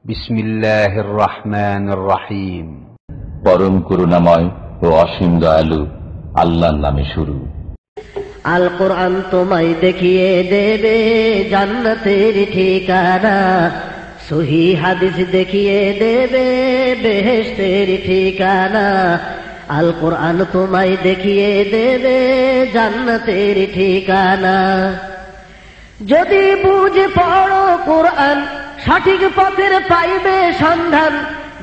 বিসমিল্লাহির রহমানির রহিম। পরম করুণাময় ও অসীম দয়ালু আল্লাহর নামে শুরু। আল কোরআন তোমায় দেখিয়ে দেবে জান্নাতের ঠিকানা, সহিহ হাদিস দেখিয়ে দেবে বেহেশতের ঠিকানা। আল কোরআন তোমায় দেখিয়ে দেবে জান্নাতের ঠিকানা। যদি বুঝে পড়ো কোরআন সঠিক পথের পাইবে সন্ধান।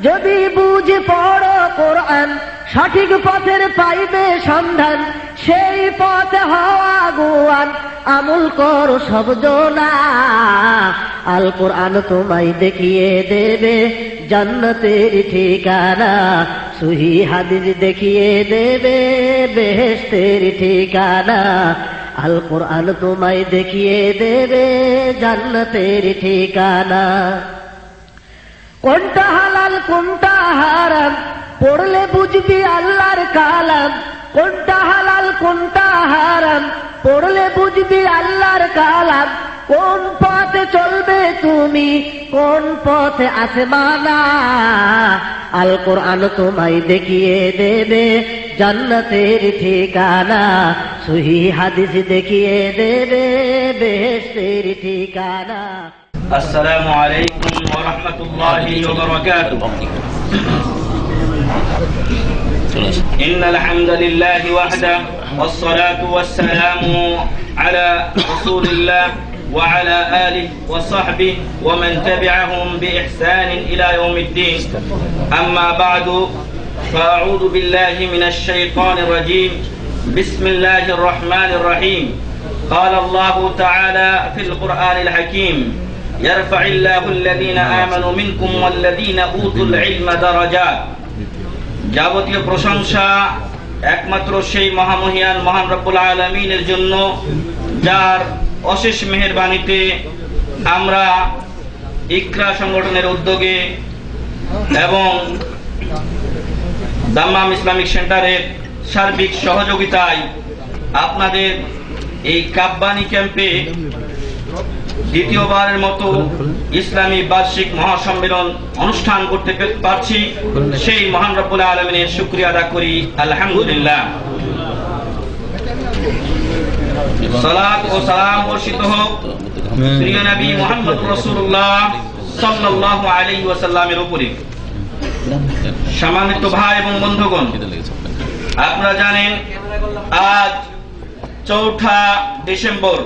যদি বুঝে পড়ো কোরআন সঠিক পথের পাইবে সন্ধান। সেই পথে হওয়া গোয়ান আমল করো সব জনা। আল কোরআন তোমায় দেখিয়ে দেবে জান্নাতের ঠিকানা, সহিহ হাদিস দেখিয়ে দেবে বেহেশতের ঠিকানা। আল কোরআন তোমায় দেখিয়ে দেবে জান্নাতের ঠিকানা। কোনটা হালাল কোনটা হারাম পড়লে বুঝবি আল্লাহর কালাম। কোনটা হালাল কোনটা হারাম পড়লে বুঝবি আল্লাহর কালাম। কোন পথে চলবে তুমি কোন পথে আছে মানা। আল কোরআন তোমায় দেখিয়ে দেবে জান্নাতের ঠিকানা, সহিহ হাদিস দেখিয়ে দেবে বেহেশতের ঠিকানা। আসসালামু আলাইকুম ওয়া রাহমাতুল্লাহি ওয়া বারাকাতুহু। ইন্নাল হামদালিল্লাহি ওয়াহদাহু ওয়াস-সালাতু ওয়াস-সালামু আলা রাসূলিল্লাহ ওয়া আলা আলিহি ওয়া সাহবিহি ওয়া মান তাবি'আহুম বিইহসানিন ইলা ইয়াউমিদ্দিন। আম্মা বা'দু ফাআউযু বিল্লাহি মিনাশ শাইতানির রাজীম। বিসমিল্লাহির রহমানির রহিম। قال الله تعالى في القرآن الحكيم: يرفع الله الذين آمنوا منكم والذين أوتوا العلم درجات। যাবতীয় প্রশংসা একমাত্র সেই মহামহিয়ান মহান রব্বুল আলামিনের জন্য, যার অশেষ মেহেরবানিতে আমরা ইকরা সংগঠনের উদ্যোগে এবং দাম্মাম ইসলামিক সেন্টারের সার্বিক সহযোগিতায় আপনাদের এই কাব্বানি ক্যাম্পে দ্বিতীয়বারের মতো ইসলামী বার্ষিক মহাসম্মেলন অনুষ্ঠান করতে পারছি। সেই মহান রব্বুল আলামিনের শুকরিয়া আদা করি, আলহামদুলিল্লাহ। সালাত ও সালাম বর্ষিত হোক প্রিয় নবী মুহাম্মদ রাসূলুল্লাহ সাল্লাল্লাহু আলাইহি ওয়াসাল্লামের উপরে। সম্মানিত ভাই এবং বন্ধুগণ, আপনারা জানেন আজ 4 ডিসেম্বর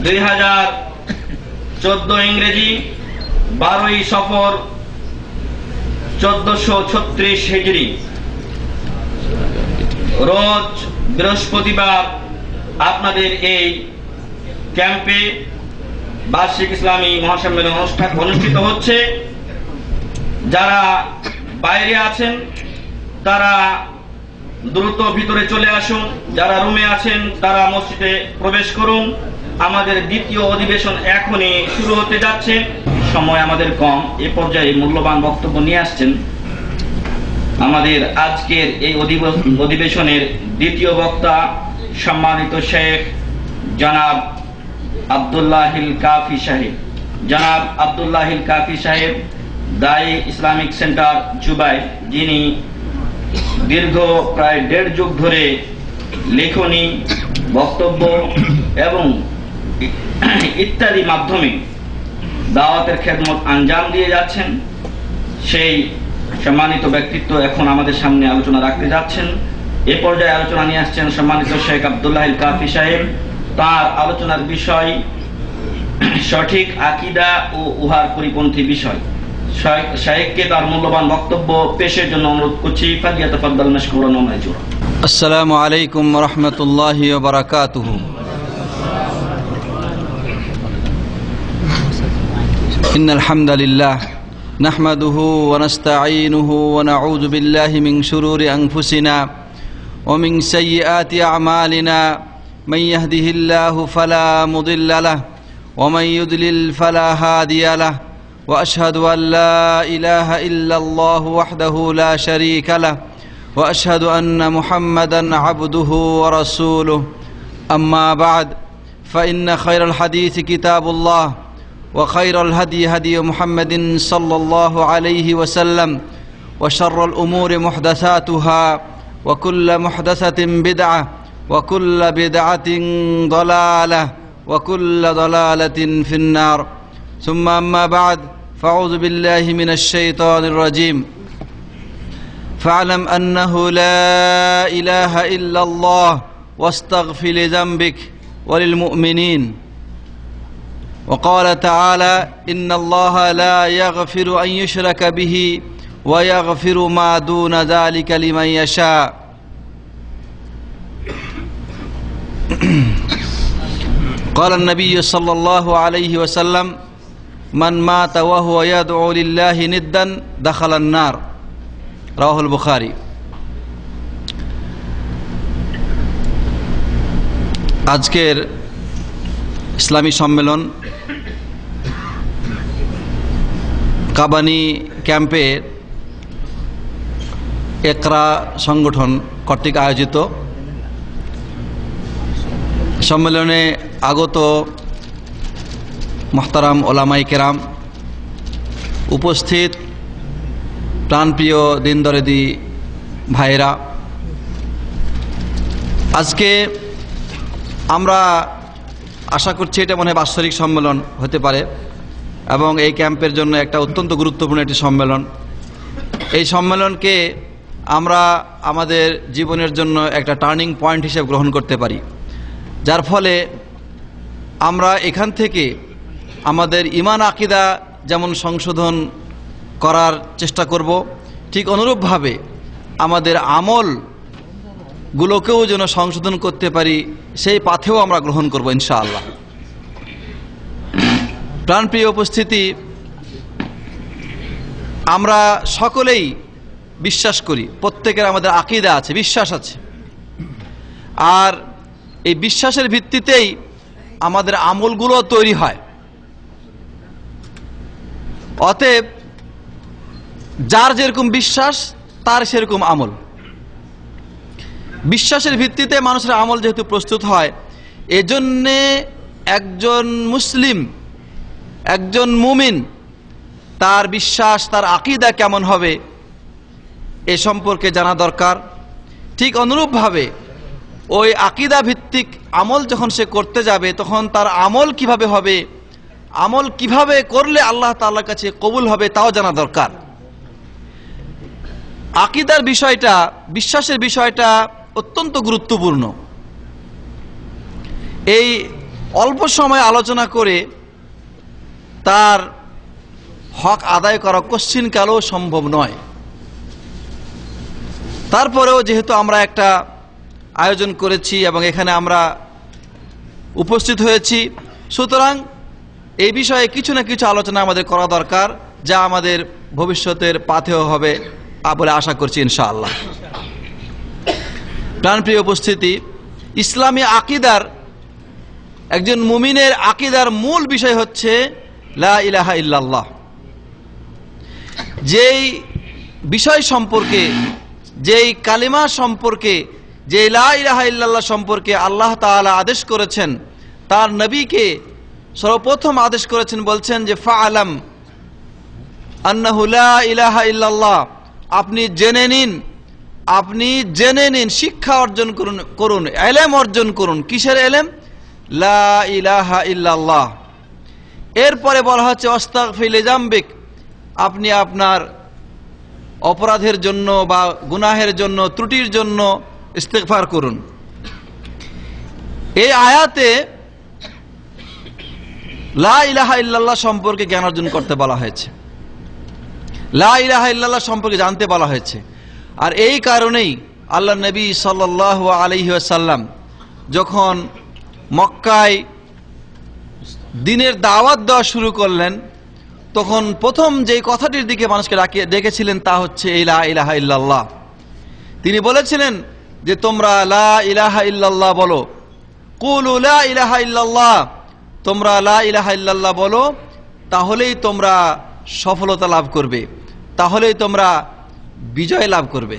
2014 ইংরেজি, 12ই সফর 1436 হিজরি, রোজ বৃহস্পতিবার আপনাদের এই ক্যাম্পে বার্ষিক ইসলামী মহাসম্মেলন অনুষ্ঠিত হচ্ছে। যারা বাইরে আছেন তারা দ্রুত ভিতরে চলে আসুন, যারা রুমে আছেন তারা মসজিদে প্রবেশ করুন। আমাদের দ্বিতীয় অধিবেশন এখনই শুরু হতে যাচ্ছে। সময় আমাদের কম, এ পর্যায়ে মূল্যবান বক্তব্য নিয়ে আসছেন আমাদের আজকের এই অধিবেশনের দ্বিতীয় বক্তা সম্মানিত শেখ জনাব আব্দুল্লাহিল কাফি সাহেব। জনাব আব্দুল্লাহিল কাফি সাহেব দায়ী ইসলামিক সেন্টার জুবাই, যিনি দীর্ঘ প্রায় 1.5 যুগ ধরে লেখনী, বক্তব্য এবং ইত্যাদি মাধ্যমে দাওয়াতের খেদমত আঞ্জাম দিয়ে যাচ্ছেন। সেই সম্মানিত ব্যক্তিত্ব এখন আমাদের সামনে আলোচনা রাখতে যাচ্ছেন। এ পর্যায়ে আলোচনা নিয়ে আসছেন সম্মানিত শেখ আব্দুল্লাহিল কাফি সাহেব। তার আলোচনার বিষয় সঠিক আকীদা ও উহার পরিপন্থী বিষয়। শাইখকে তার মূল্যবান বক্তব্য পেশের জন্য অনুরোধ করছি। ফালিয়াতাফাদ্দাল মাশকুরান ওয়া মাজুরা। আসসালামু আলাইকুম ওয়া রাহমাতুল্লাহি ওয়া বারাকাতুহু। ইন্নাল হামদালিল্লাহ নাহমাদুহু ওয়া নাস্তাঈনুহু ওয়া নাউযু বিল্লাহি মিন শুরুরি আনফুসিনা ওয়া মিন সাইয়্যাতি আ'মালিনা। মান ইয়াহদিহিল্লাহু ফালা মুদিল্লা লাহু ওয়া মান ইউদ্লিল ফালা হাদিয়া লাহু। وأشهد أن لا إله إلا الله وحده لا شريك له وأشهد أن محمدا عبده ورسوله. أما بعد فإن خير الحديث كتاب الله وخير الهدي هدي محمد صلى الله عليه وسلم وشر الأمور محدثاتها وكل محدثة بدعة وكل بدعة ضلالة وكل ضلالة في النار ثم أما بعد فأعوذ بالله من الشيطان الرجيم فاعلم أنه لا إله إلا الله واستغفر لذنبك وللمؤمنين وقال تعالى إن الله لا يغفر أن يشرك به ويغفر ما دون ذلك لمن يشاء قال النبي صلى الله عليه وسلم من مات وهو يدعو لله ندا دخل النار رواه البخاري আজকের ইসলামী সম্মেলন কাবানি ক্যাম্পে একরা সংগঠন কর্তৃক আয়োজিত সম্মেলনে আগত মুহতারাম ওলামায়ে কেরাম, উপস্থিত প্রাণপ্রিয় দিন দরেদি ভাইয়েরা, আজকে আমরা আশা করছি এটা মনে হয় বাৎসরিক সম্মেলন হতে পারে এবং এই ক্যাম্পের জন্য একটা অত্যন্ত গুরুত্বপূর্ণ একটি সম্মেলন। এই সম্মেলনকে আমরা আমাদের জীবনের জন্য একটা টার্নিং পয়েন্ট হিসেবে গ্রহণ করতে পারি, যার ফলে আমরা এখান থেকে আমাদের ঈমান আকীদা যেমন সংশোধন করার চেষ্টা করব, ঠিক অনুরূপভাবে আমাদের আমলগুলোকেও যেন সংশোধন করতে পারি, সেই পাথেও আমরা গ্রহণ করব ইনশাআল্লাহ। প্রাণপ্রিয় উপস্থিতি, আমরা সকলেই বিশ্বাস করি, প্রত্যেকের আমাদের আকীদা আছে, বিশ্বাস আছে, আর এই বিশ্বাসের ভিত্তিতেই আমাদের আমলগুলো তৈরি হয়। অতএব যার যেরকম বিশ্বাস তার সেরকম আমল। বিশ্বাসের ভিত্তিতে মানুষের আমল যেহেতু প্রস্তুত হয়, এজন্যে একজন মুসলিম, একজন মুমিন, তার বিশ্বাস, তার আকীদা কেমন হবে এ সম্পর্কে জানা দরকার। ঠিক অনুরূপভাবে ওই আকীদা ভিত্তিক আমল যখন সে করতে যাবে, তখন তার আমল কিভাবে হবে, আমল কিভাবে করলে আল্লাহ তাআলার কাছে কবুল হবে তাও জানা দরকার। আকীদার বিষয়টা, বিশ্বাসের বিষয়টা অত্যন্ত গুরুত্বপূর্ণ। এই অল্প সময় আলোচনা করে তার হক আদায় করা কশ্চিনকালেও সম্ভব নয়। তারপরেও যেহেতু আমরা একটা আয়োজন করেছি এবং এখানে আমরা উপস্থিত হয়েছি, সুতরাং এই বিষয়ে কিছু না কিছু আলোচনা আমাদের করা দরকার, যা আমাদের ভবিষ্যতের পাথেয় হবে বলে আশা করছি ইনশাআল্লাহ। প্রাণপ্রিয় উপস্থিতি, ইসলামী আকীদার, একজন মুমিনের আকীদার মূল বিষয় হচ্ছে লা ইলাহা ইল্লাল্লাহ। যেই বিষয় সম্পর্কে, যেই কালিমা সম্পর্কে, যে লা ইলাহা ইল্লাল্লাহ সম্পর্কে আল্লাহ তাআলা আদেশ করেছেন, তার নবীকে সর্বপ্রথম আদেশ করেছেন, বলছেন যে ফাআলাম আন্নাহু লা ইলাহা ইল্লাল্লাহ, আপনি জেনে নিন, আপনি জেনে নিন, শিক্ষা অর্জন করুন, ইলম অর্জন করুন। কিসের ইলম? লা ইলাহা ইল্লাল্লাহ। এরপরে বলা হচ্ছে আস্তাগফির লিযামবিক, আপনি আপনার অপরাধের জন্য বা গুনাহের জন্য, ত্রুটির জন্য ইস্তিগফার করুন। এই আয়াতে লা ইলাহা ইল্লাল্লাহ সম্পর্কে জ্ঞান অর্জন করতে বলা হয়েছে, লা ইলাহা ইল্লাল্লাহ সম্পর্কে জানতে বলা হয়েছে। আর এই কারণেই আল্লাহ নবী সাল্লাল্লাহু আলাইহি ওয়াসাল্লাম যখন মক্কায় দ্বীনের দাওয়াত দেওয়া শুরু করলেন, তখন প্রথম যেই কথাটির দিকে মানুষকে ডেকেছিলেন তা হচ্ছে এই লা ইলাহা ইল্লাল্লাহ। তিনি বলেছিলেন যে তোমরা লা ইলাহা ইল্লাল্লাহ বলো, কুলু লা ইলাহা ইল্লাল্লাহ, তোমরা লা ইলাহা ইল্লাল্লাহ বলো, তাহলেই তোমরা সফলতা লাভ করবে, তাহলেই তোমরা বিজয় লাভ করবে।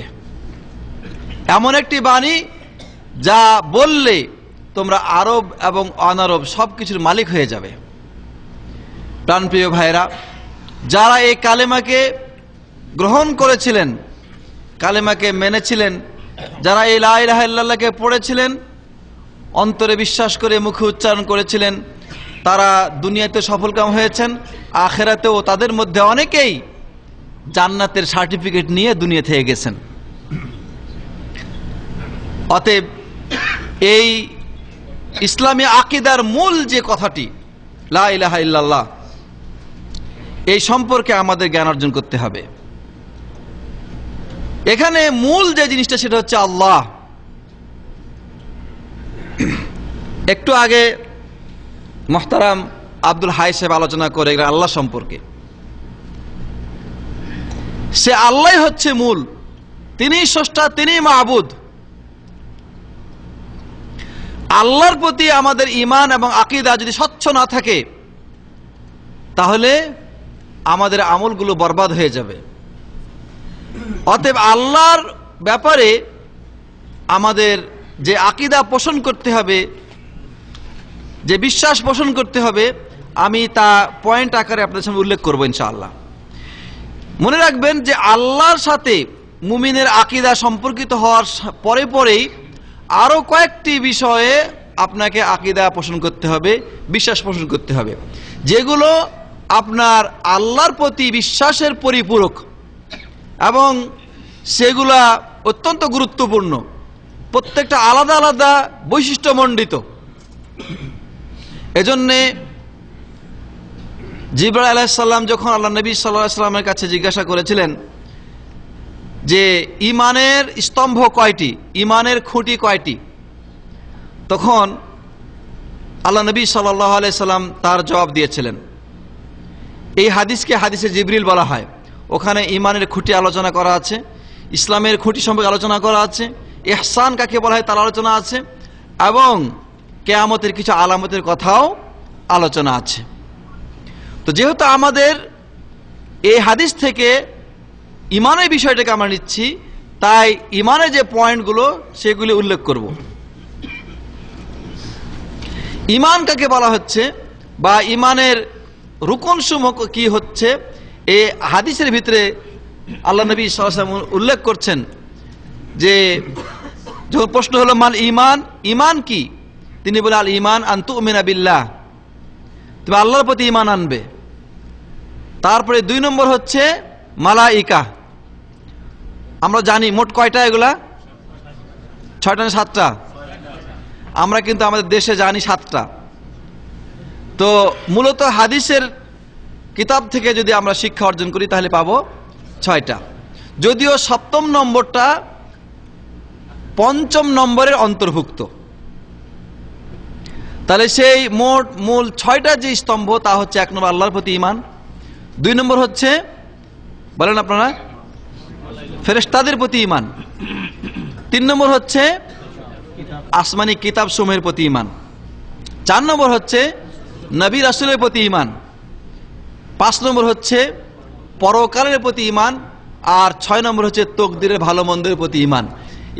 এমন একটি বাণী যা বললে তোমরা আরব এবং অনারব সবকিছুর মালিক হয়ে যাবে। প্রাণপ্রিয় ভাইরা, যারা এই কালেমাকে গ্রহণ করেছিলেন, কালেমাকে মেনেছিলেন, যারা এই লা ইলাহা ইল্লাল্লাহকে পড়েছিলেন, অন্তরে বিশ্বাস করে মুখে উচ্চারণ করেছিলেন, তারা দুনিয়াতে সফলকাম হয়েছেন, আখিরাতেও তাদের মধ্যে অনেকেই জান্নাতের সার্টিফিকেট নিয়ে দুনিয়া থেকে গেছেন। অতএব এই ইসলামী আকীদার মূল যে কথাটি লা ইলাহা ইল্লাল্লাহ, এই সম্পর্কে আমাদের জ্ঞান অর্জন করতে হবে। এখানে মূল যে জিনিসটা সেটা হচ্ছে আল্লাহ। একটু আগে মুহতারাম আব্দুল হাই সাহেব আলোচনা করে আল্লাহ সম্পর্কে। সে আল্লাহ হচ্ছে মূল, তিনিই স্রষ্টা, তিনিই মাবুদ। আল্লাহর প্রতি আমাদের ঈমান এবং আকীদা যদি স্বচ্ছ না থাকে, তাহলে আমাদের আমলগুলো বরবাদ হয়ে যাবে। অতএব আল্লাহর ব্যাপারে আমাদের যে আকীদা পোষণ করতে হবে, যে বিশ্বাস পোষণ করতে হবে, আমি তা পয়েন্ট আকারে আপনাদের সামনে উল্লেখ করব ইনশাআল্লাহ। মনে রাখবেন যে আল্লাহর সাথে মুমিনের আকীদা সম্পর্কিত হওয়ার পরে পরেই আরো কয়েকটি বিষয়ে আপনাকে আকীদা পোষণ করতে হবে, বিশ্বাস পোষণ করতে হবে, যেগুলো আপনার আল্লাহর প্রতি বিশ্বাসের পরিপূরক এবং সেগুলা অত্যন্ত গুরুত্বপূর্ণ, প্রত্যেকটা আলাদা আলাদা বৈশিষ্ট্যমণ্ডিত। এজন্যে জিবরাইল আলাইহিস সালাম যখন আল্লাহ নবী সাল্লাল্লাহু আলাইহি ওয়াসাল্লামের কাছে জিজ্ঞাসা করেছিলেন যে ঈমানের স্তম্ভ কয়টি, ঈমানের খুঁটি কয়টি, তখন আল্লাহ নবী সাল্লাল্লাহু আলাইহি সাল্লাম তার জবাব দিয়েছিলেন। এই হাদিসকে হাদিসে জিবরিল বলা হয়। ওখানে ঈমানের খুঁটি আলোচনা করা আছে, ইসলামের খুঁটি সম্পর্কে আলোচনা করা আছে, ইহসান কাকে বলা হয় তার আলোচনা আছে, এবং কিয়ামতের কিছু আলামতের কথাও আলোচনা আছে। তো যেহেতু আমাদের এই হাদিস থেকে ঈমানের বিষয়টাকে আমরা নিচ্ছি, তাই ঈমানের যে পয়েন্টগুলো সেগুলি উল্লেখ করব। ঈমান কাকে বলা হচ্ছে বা ঈমানের রুকনসমূহ কি হচ্ছে, এই হাদিসের ভিতরে আল্লাহ নবী সাল্লাল্লাহু আলাইহি ওয়াসাল্লাম উল্লেখ করছেন যে যখন প্রশ্ন হলো মাল ঈমান, ঈমান কি, তিনি বলে আল ঈমান আন তুমিনা বিল্লাহ, তুমি আল্লাহর প্রতি ঈমান আনবে। তারপরে 2 নম্বর হচ্ছে মালাইকা। আমরা জানি মোট কয়টা এগুলা, 6টা না 7টা? আমরা কিন্তু আমাদের দেশে জানি 7টা। তো মূলত হাদিসের কিতাব থেকে যদি আমরা শিক্ষা অর্জন করি তাহলে পাবো 6টা, যদিও 7ম নম্বরটা 5ম নম্বরের অন্তর্ভুক্ত। তাহলে সেই মোট মূল 6টা যে স্তম্ভ তা হচ্ছে 1 নম্বর আল্লাহর প্রতি ঈমান, 2 নম্বর হচ্ছে বলেন আপনারা ফেরেশতাদের প্রতি ঈমান, 3 নম্বর হচ্ছে আসমানি কিতাব সমূহের প্রতি ঈমান, 4 নম্বর হচ্ছে নবী রাসূলের প্রতি ঈমান, 5 নম্বর হচ্ছে পরকালের প্রতি ঈমান, আর 6 নম্বর হচ্ছে তকদিরের ভালো মন্দের প্রতি ঈমান।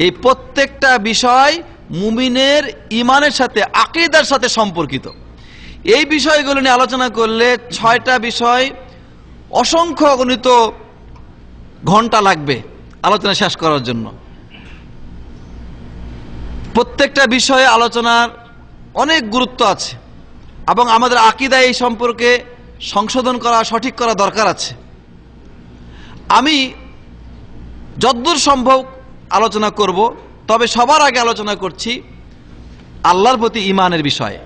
এই প্রত্যেকটা বিষয় মুমিনের ঈমানের সাথে আকীদার সাথে সম্পর্কিত। এই বিষয়গুলো নিয়ে আলোচনা করলে 6টা বিষয় অসংখ্য অগণিত ঘন্টা লাগবে আলোচনা শেষ করার জন্য। প্রত্যেকটা বিষয়ে আলোচনার অনেক গুরুত্ব আছে এবং আমাদের আকীদা এই সম্পর্কে সংশোধন করা, সঠিক করা দরকার আছে। আমি যতদূর সম্ভব আলোচনা করব, তবে সবার আগে আলোচনা করছি আল্লাহর প্রতি ঈমানের বিষয়ে।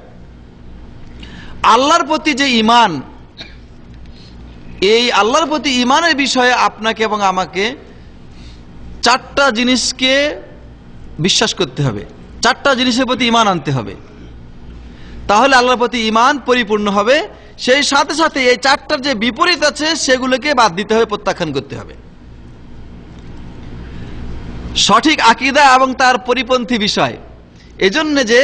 আল্লাহর প্রতি যে ঈমান, এই আল্লাহর প্রতি ঈমানের বিষয়ে আপনাকে এবং আমাকে 4টা জিনিসকে বিশ্বাস করতে হবে, 4টা জিনিসের প্রতি ঈমান আনতে হবে, তাহলে আল্লাহর প্রতি ঈমান পরিপূর্ণ হবে। সেই সাথে সাথে এই 4টার যে বিপরীত আছে সেগুলোকে বাদ দিতে হবে, প্রত্যাখ্যান করতে হবে। সঠিক আকীদা এবং তার পরিপন্থী বিষয়, এজন্য যে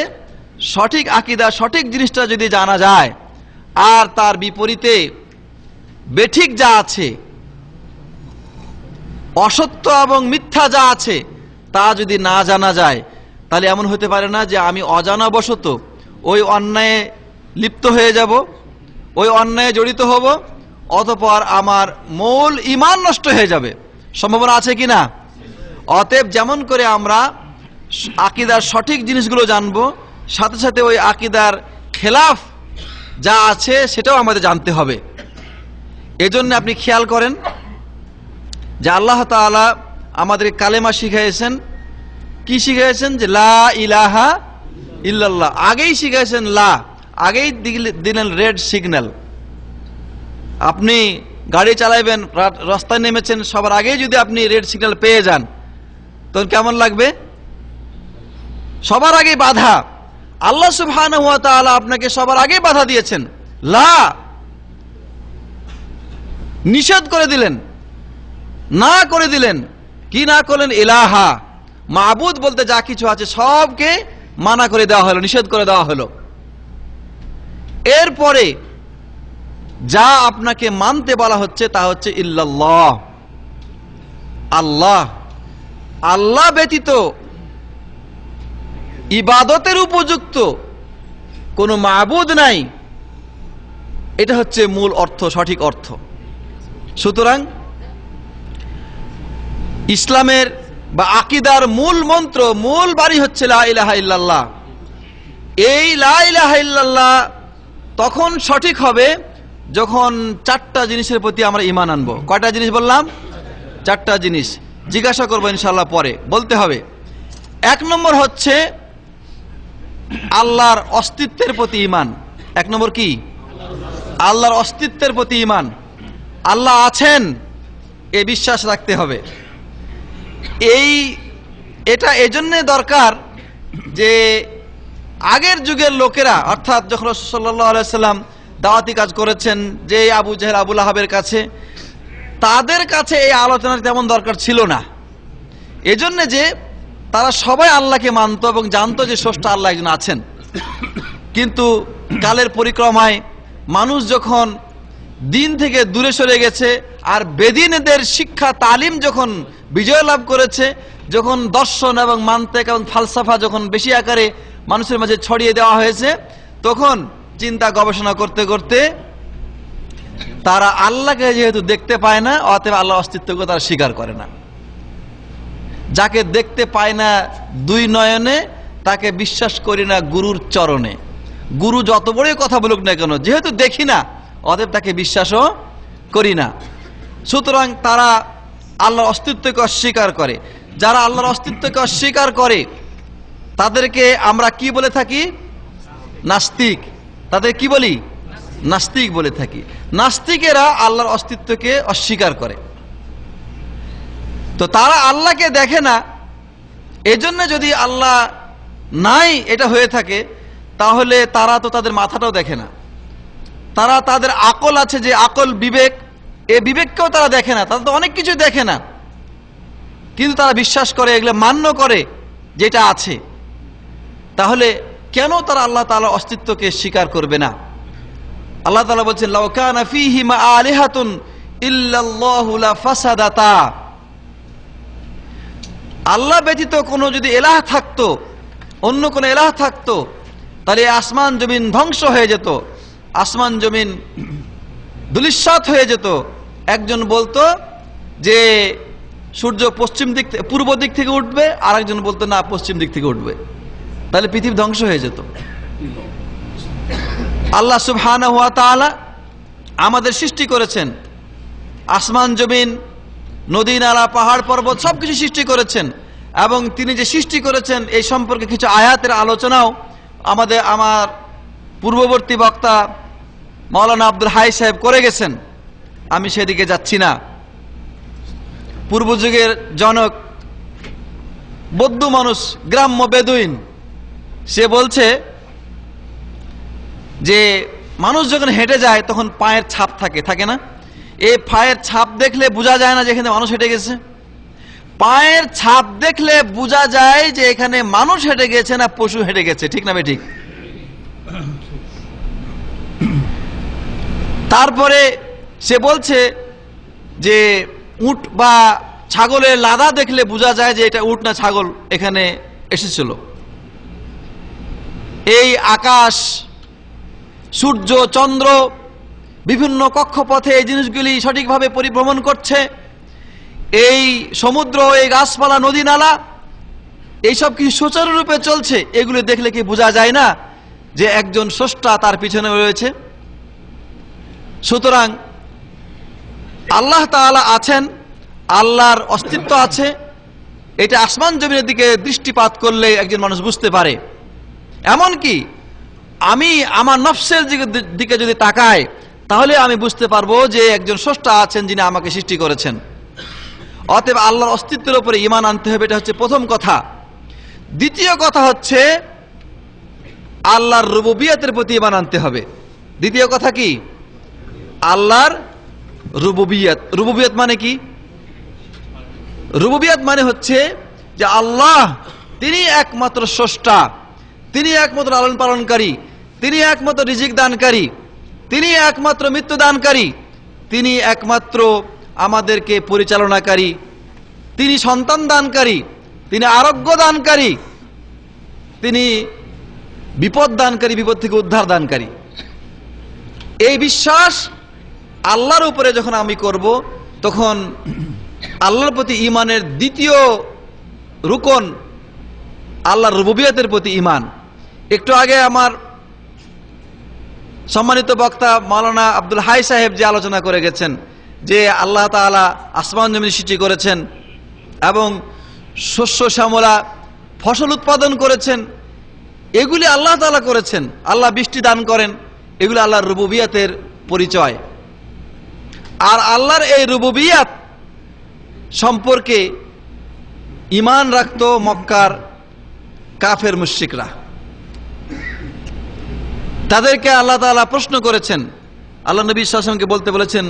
সঠিক আকীদা, সঠিক জিনিসটা যদি জানা যায় আর তার বিপরীতে বেঠিক যা আছে, অসত্য এবং মিথ্যা যা আছে তা যদি না জানা যায়, তাহলে এমন হতে পারে না যে আমি অজানাবশত ওই অন্যায়ে লিপ্ত হয়ে যাব, ওই অন্যায়ে জড়িত হব, অতঃপর আমার মূল ঈমান নষ্ট হয়ে যাবে। সম্ভাবনা আছে কি না? অতএব যেমন করে আমরা আকীদার সঠিক জিনিসগুলো জানবো, সাথে সাথে ওই আকীদার খেলাফ যা আছে সেটাও আমাদের জানতে হবে। এজন্য আপনি খেয়াল করেন যে আল্লাহ তাআলা আমাদের কালেমা শিখিয়েছেন। কি শিখিয়েছেন? যে লা ইলাহা ইল্লাল্লাহ। আগেই শিখিয়েছেন লা, আগেই দিলেন রেড সিগন্যাল। আপনি গাড়ি চালাইবেন, রাস্তায় নেমেছেন, সবার আগেই যদি আপনি রেড সিগন্যাল পেয়ে যান তখন কেমন লাগবে? সবার আগে বাধা। আল্লাহ সুবহানাহু ওয়া তাআলা আপনাকে সবার আগে বাধা দিয়েছেন, লা, নিষেধ করে দিলেন, না করে দিলেন। কি না করলেন? ইলাহা, মাবুদ বলতে যা কিছু আছে সবকে মানা করে দেওয়া হলো, নিষেধ করে দেওয়া হলো। এরপরে যা আপনাকে মানতে বলা হচ্ছে তা হচ্ছে ইল্লাল্লাহ, আল্লাহ। আল্লাহ ব্যতীত ইবাদতের উপযুক্ত কোনো মাবুদ নাই, এটা হচ্ছে মূল অর্থ, সঠিক অর্থ। সুতরাং ইসলামের বা আকীদার মূল মন্ত্র, মূল বাড়ি হচ্ছে লা ইলাহা ইল্লাল্লাহ। এই লা ইলাহা ইল্লাল্লাহ তখন সঠিক হবে যখন চারটা জিনিসের প্রতি আমরা ঈমান আনবো। কয়টা জিনিস বললাম? চারটা জিনিস। জিজ্ঞাসা করবো ইনশাআল্লাহ, পরে বলতে হবে। 1 নম্বর হচ্ছে আল্লাহর অস্তিত্বের প্রতি ঈমান। 1 নম্বর কি? আল্লাহর অস্তিত্বের প্রতি ঈমান। আল্লাহ আছেন এ বিশ্বাস রাখতে হবে। এটা এজন্য দরকার যে আগের যুগের লোকেরা, অর্থাৎ যখন রাসূল সাল্লাল্লাহু আলাইহি সাল্লাম দাওয়াতি কাজ করেছেন, যে আবু জেহেল, আবু লাহাবের কাছে, তাদের কাছে এই আলোচনার তেমন দরকার ছিল না। এজন্য যে তারা সবাই আল্লাহকে মানত এবং জানতো যে স্রষ্টা আল্লাহ একজন আছেন। কিন্তু কালের পরিক্রমায় মানুষ যখন দিন থেকে দূরে সরে গেছে, আর বেদিনদের শিক্ষা তালিম যখন বিজয় লাভ করেছে, যখন দর্শন এবং মান্তিক এবং ফালসাফা যখন বেশি আকারে মানুষের মাঝে ছড়িয়ে দেওয়া হয়েছে, তখন চিন্তা গবেষণা করতে করতে তারা আল্লাহকে যেহেতু দেখতে পায় না, অতএব আল্লাহর অস্তিত্বকে তারা স্বীকার করে না। যাকে দেখতে পায় না 2 নয়নে, তাকে বিশ্বাস করি না গুরুর চরণে। গুরু যত বড়ই কথা বলুক না কেন, যেহেতু দেখি না, অতএব তাকে বিশ্বাসও করি না। সুতরাং তারা আল্লাহর অস্তিত্বকে অস্বীকার করে। যারা আল্লাহর অস্তিত্বকে অস্বীকার করে তাদেরকে আমরা কি বলে থাকি? নাস্তিক। তাদের কি বলি? নাস্তিক বলে থাকি। নাস্তিকেরা আল্লাহর অস্তিত্বকে অস্বীকার করে। তো তারা আল্লাহকে দেখে না। এজন্য যদি আল্লাহ নাই এটা হয়ে থাকে, তাহলে তারা তো তাদের মাথাটাও দেখে না। তারা তাদের আকল আছে, যে আকল, বিবেক, এই বিবেককেও তারা দেখে না। তারা তো অনেক কিছু দেখে না, কিন্তু তারা বিশ্বাস করে, এগুলো মান্য করে যেটা আছে। তাহলে কেন তারা আল্লাহ তাআলার অস্তিত্বকে স্বীকার করবে না? আল্লাহ তাআলা বলছেন, লাউ কানা ফীহিমা আলিহাতুন ইল্লাল্লাহু লাফাসাদাতা। আল্লাহ ব্যতীত কোনো যদি ইলাহ থাকতো, অন্য কোনো ইলাহ থাকতো, তাহলে আসমান জমিন ধ্বংস হয়ে যেত, আসমান জমিন ধূলিসাৎ হয়ে যেত। একজন বলতো যে সূর্য পূর্ব দিক থেকে উঠবে, আর একজন বলতো না পশ্চিম দিক থেকে উঠবে, তাহলে পৃথিবী ধ্বংস হয়ে যেত। আল্লাহ সুবহানাহু ওয়া তাআলা আমাদের সৃষ্টি করেছেন, আসমান জমিন, নদী নালা, পাহাড় পর্বত সবকিছু সৃষ্টি করেছেন, এবং তিনি যে সৃষ্টি করেছেন এই সম্পর্কে কিছু আয়াতের আলোচনাও আমার পূর্ববর্তী বক্তা মাওলানা আব্দুল হাই সাহেব করে গেছেন। আমি সেদিকে যাচ্ছি না। পূর্বযুগের জনক, বৌদ্ধ মানুষ, গ্রাম্য বেদুইন, সে বলছে যে মানুষ যখন হেঁটে যায় তখন পায়ের ছাপ থাকে না? এই পায়ের ছাপ দেখলে বোঝা যায় না যে এখানে মানুষ হেঁটে গেছে। পায়ের ছাপ দেখলে বোঝা যায় যে এখানে মানুষ হেঁটে গেছে না পশু হেঁটে গেছে। ঠিক না ঠিক? তারপরে সে বলছে যে উট বা ছাগলের লাদা দেখলে বোঝা যায় যে এটা উট না ছাগল এখানে এসেছিল। এই আকাশ, সূর্য, চন্দ্র বিভিন্ন কক্ষপথে এই জিনিসগুলি সঠিকভাবে পরিভ্রমণ করছে, এই সমুদ্র, এই গাছপালা, নদী নালা, এইসব কিছু সুচারুরূপে চলছে, এগুলো দেখলে কি বোঝা যায় না যে একজন স্রষ্টা তার পিছনে রয়েছে? সুতরাং আল্লাহ তাআলা আছেন, আল্লাহর অস্তিত্ব আছে, এটা আসমান জমিনের দিকে দৃষ্টিপাত করলে একজন মানুষ বুঝতে পারে। এমনকি আমি আমার নফসের দিকে যদি তাকাই, তাহলে আমি বুঝতে পারবো যে একজন স্রষ্টা আছেন যিনি আমাকে সৃষ্টি করেছেন। অতএব আল্লাহর অস্তিত্বের উপরে ঈমান আনতে হবে, এটা হচ্ছে প্রথম কথা। দ্বিতীয় কথা হচ্ছে আল্লাহর রুবুবিয়তের প্রতি ঈমান আনতে হবে। দ্বিতীয় কথা কি? আল্লাহর রুবুবিয়ত। রুবুবিয়ত মানে কি? রুবুবিয়ত মানে হচ্ছে যে আল্লাহ তিনি একমাত্র স্রষ্টা, তিনি একমাত্র লালন পালনকারী, তিনি একমাত্র রিজিক দানকারী, তিনি একমাত্র মৃত্যু দানকারী, তিনি একমাত্র আমাদেরকে পরিচালনাকারী, তিনি সন্তান দানকারী, তিনি আরোগ্য দানকারী, তিনি বিপদ দানকারী, বিপদ থেকে উদ্ধার দানকারী। এই বিশ্বাস আল্লাহর উপরে যখন আমি করব, তখন আল্লাহর প্রতি ঈমানের দ্বিতীয় রুকন আল্লাহর রুবুবিয়তের প্রতি ঈমান। একটু আগে আমার সম্মানিত বক্তা মাওলানা আব্দুল হাই সাহেব যে আলোচনা করে গেছেন যে আল্লাহ তাআলা আসমান জমিন সৃষ্টি করেছেন এবং শস্য শ্যামলা ফসল উৎপাদন করেছেন, এগুলি আল্লাহ তাআলা করেছেন। আল্লাহ বৃষ্টি দান করেন, এগুলি আল্লাহর রুবুবিয়তের পরিচয়। আর আল্লাহর এই রুবুবিয়ত সম্পর্কে ঈমান রাখত মক্কার কাফের মুশরিকরা। তাদেরকে আল্লাহ তাআলা প্রশ্ন করেছেন, আল্লাহ নবী সাল্লাল্লাহু আলাইহি ওয়াসাল্লামকে বলতে বলেছেন,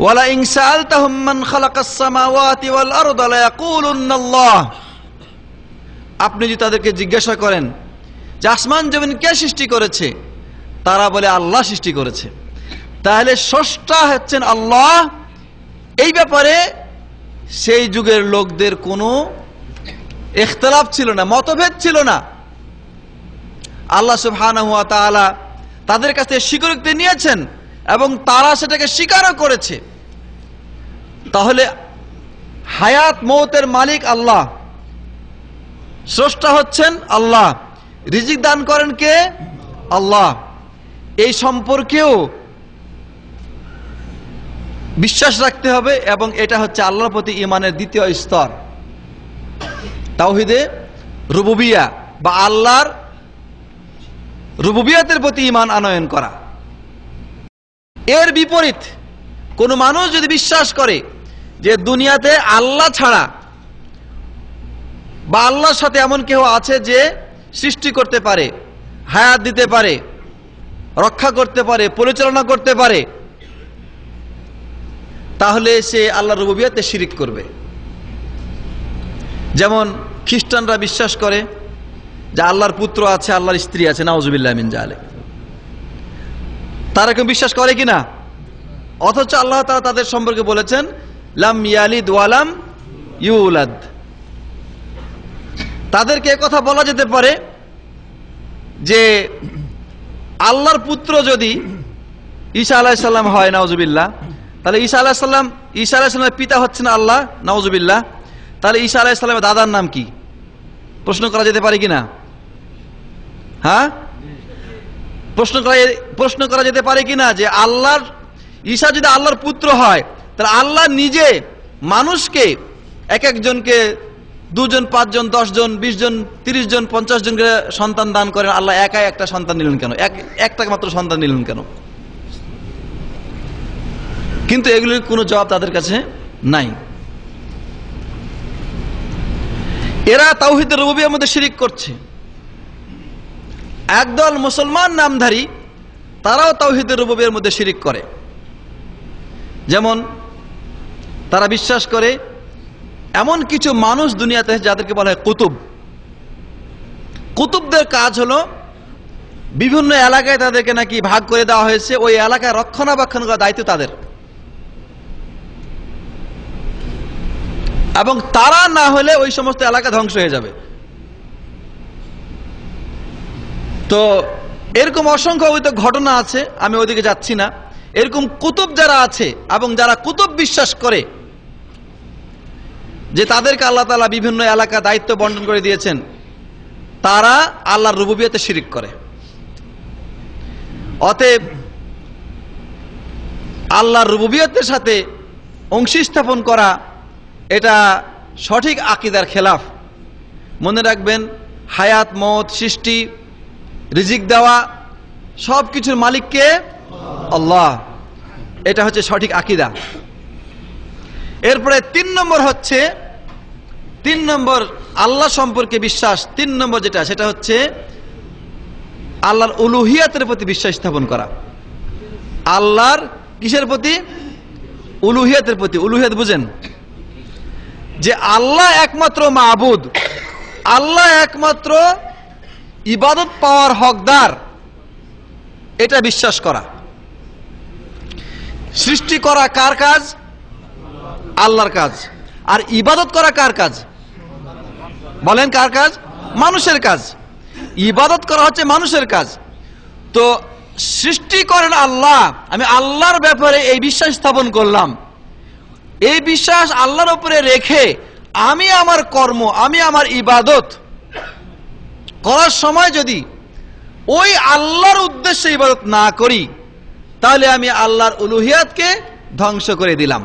ওয়ালা ইন সাআলতাহুম মান খালাকাস সামাওয়াতি ওয়াল আরদা লায়াকুলুন্নাল্লাহ। আপনি যদি তাদেরকে জিজ্ঞাসা করেন যে আসমান জমিন কে সৃষ্টি করেছে, তারা বলে আল্লাহ সৃষ্টি করেছে। তাহলে স্রষ্টা হচ্ছেন আল্লাহ। এই ব্যাপারে সেই যুগের লোকদের কোনো ইখতিলাফ ছিল না, মতভেদ ছিল না। আল্লাহ সুবহানাহু ওয়া তাআলা তাদের কাছে স্বীকৃতি নিয়েছেন এবং তারা সেটাকে স্বীকারও করেছে। তাহলে হায়াত মৌতের মালিক আল্লাহ, স্রষ্টা হচ্ছেন আল্লাহ, রিজিক দান করেন কে? আল্লাহ। এই সম্পর্কেও বিশ্বাস রাখতে হবে এবং এটা হচ্ছে আল্লাহর প্রতি ঈমানের দ্বিতীয় স্তর, তাওহীদে রুবুবিয়া বা আল্লাহর রুবুবিয়তের প্রতি ঈমান আনয়ন করা। এর বিপরীত কোন মানুষ যদি বিশ্বাস করে যে দুনিয়াতে আল্লাহ ছাড়া বা আল্লাহর সাথে এমন কেউ আছে যে সৃষ্টি করতে পারে, হায়াত দিতে পারে, রক্ষা করতে পারে, পরিচালনা করতে পারে, তাহলে সে আল্লাহর রুবুবিয়তে শিরিক করবে। যেমন খ্রিস্টানরা বিশ্বাস করে যে আল্লাহর পুত্র আছে, আল্লাহর স্ত্রী আছে, নাউজুবিল্লাহ মিন যালিক। তারা কেউ বিশ্বাস করে কিনা? অথচ আল্লাহ তাআলা তাদের সম্পর্কে বলেছেন লাম ইয়ালিদ ওয়া লাম ইউলাদ। তাদেরকে কথা বলা যেতে পারে যে আল্লাহর পুত্র যদি ঈসা আলাইহিস সালাম হয়, নাউজুবিল্লাহ, তাহলে ঈসা আলাইহিস সালামের পিতা হচ্ছেন আল্লাহ, নাউজুবিল্লাহ। তাহলে ঈসা আলাইহিস সালামের দাদার নাম কি? প্রশ্ন করা যেতে পারে কিনা? হ্যাঁ, প্রশ্ন করা যেতে পারে কিনা যে আল্লাহর ঈসা যদি আল্লাহর পুত্র হয়, তাহলে আল্লাহ নিজে মানুষকে এক একজনকে 2 জন, 5 জন, 10 জন, 20 জন, 30 জন, 50 জন করে সন্তান দান করেন। আল্লাহ একাই একটা সন্তান নিলেন কেন? একটা মাত্র সন্তান নিলেন কেন? কিন্তু এগুলির কোনো জবাব তাদের কাছে নাই। এরা তাওহীদের রুবুবিয়্যার মধ্যে শিরিক করছে। একদল মুসলমান নামধারী তারাও তাওহীদের রুবুবিয়্যার মধ্যে শিরিক করে। যেমন তারা বিশ্বাস করে এমন কিছু মানুষ দুনিয়াতে যাদেরকে বলা হয় কুতুব। কুতুবদের কাজ হলো বিভিন্ন এলাকায় তাদেরকে নাকি ভাগ করে দেওয়া হয়েছে, ওই এলাকায় রক্ষণাবেক্ষণ করার দায়িত্ব তাদের, এবং তারা না হলে ওই সমস্ত এলাকা ধ্বংস হয়ে যাবে। তো এরকম অসংখ্য হয়তো ঘটনা আছে, আমি ওইদিকে যাচ্ছি না। এরকম কুতুব যারা আছে এবং যারা কুতুব বিশ্বাস করে যে তাদেরকে আল্লাহ তাআলা বিভিন্ন এলাকা দায়িত্ব বন্টন করে দিয়েছেন, তারা আল্লাহর রুবুবিয়তে শিরিক করে। অতএব আল্লাহর রুবুবিয়তের সাথে অংশী স্থাপন করা এটা সঠিক আকীদার খেলাফ। মনে রাখবেন, হায়াত, মওত, সৃষ্টি, রিজিক দেওয়া সব কিছুর মালিক কে? আল্লাহ। এটা হচ্ছে সঠিক আকীদা। এরপরে 3 নম্বর হচ্ছে, 3 নম্বর আল্লাহ সম্পর্কে বিশ্বাস। 3 নম্বর যেটা, সেটা হচ্ছে আল্লাহর উলুহিয়াতের প্রতি বিশ্বাস স্থাপন করা। আল্লাহর কিসের প্রতি? উলুহিয়াতের প্রতি। উলুহিয়াত বুঝেন? যে আল্লাহ একমাত্র মাবুদ, আল্লাহ একমাত্র ইবাদত পাওয়ার হকদার, এটা বিশ্বাস করা। সৃষ্টি করা কার কাজ? আল্লাহর কাজ। আর ইবাদত করা কার কাজ? বলেন কার কাজ? মানুষের কাজ। ইবাদত করা হচ্ছে মানুষের কাজ। তো সৃষ্টি করেন আল্লাহ, আমি আল্লাহর ব্যাপারে এই বিশ্বাস স্থাপন করলাম। এই বিশ্বাস আল্লাহর উপরে রেখে আমি আমার কর্ম, আমি আমার ইবাদত করার সময় যদি ওই আল্লাহর উদ্দেশ্যে ইবাদত না করি, তাহলে আমি আল্লাহর উলুহিয়াতকে ধ্বংস করে দিলাম।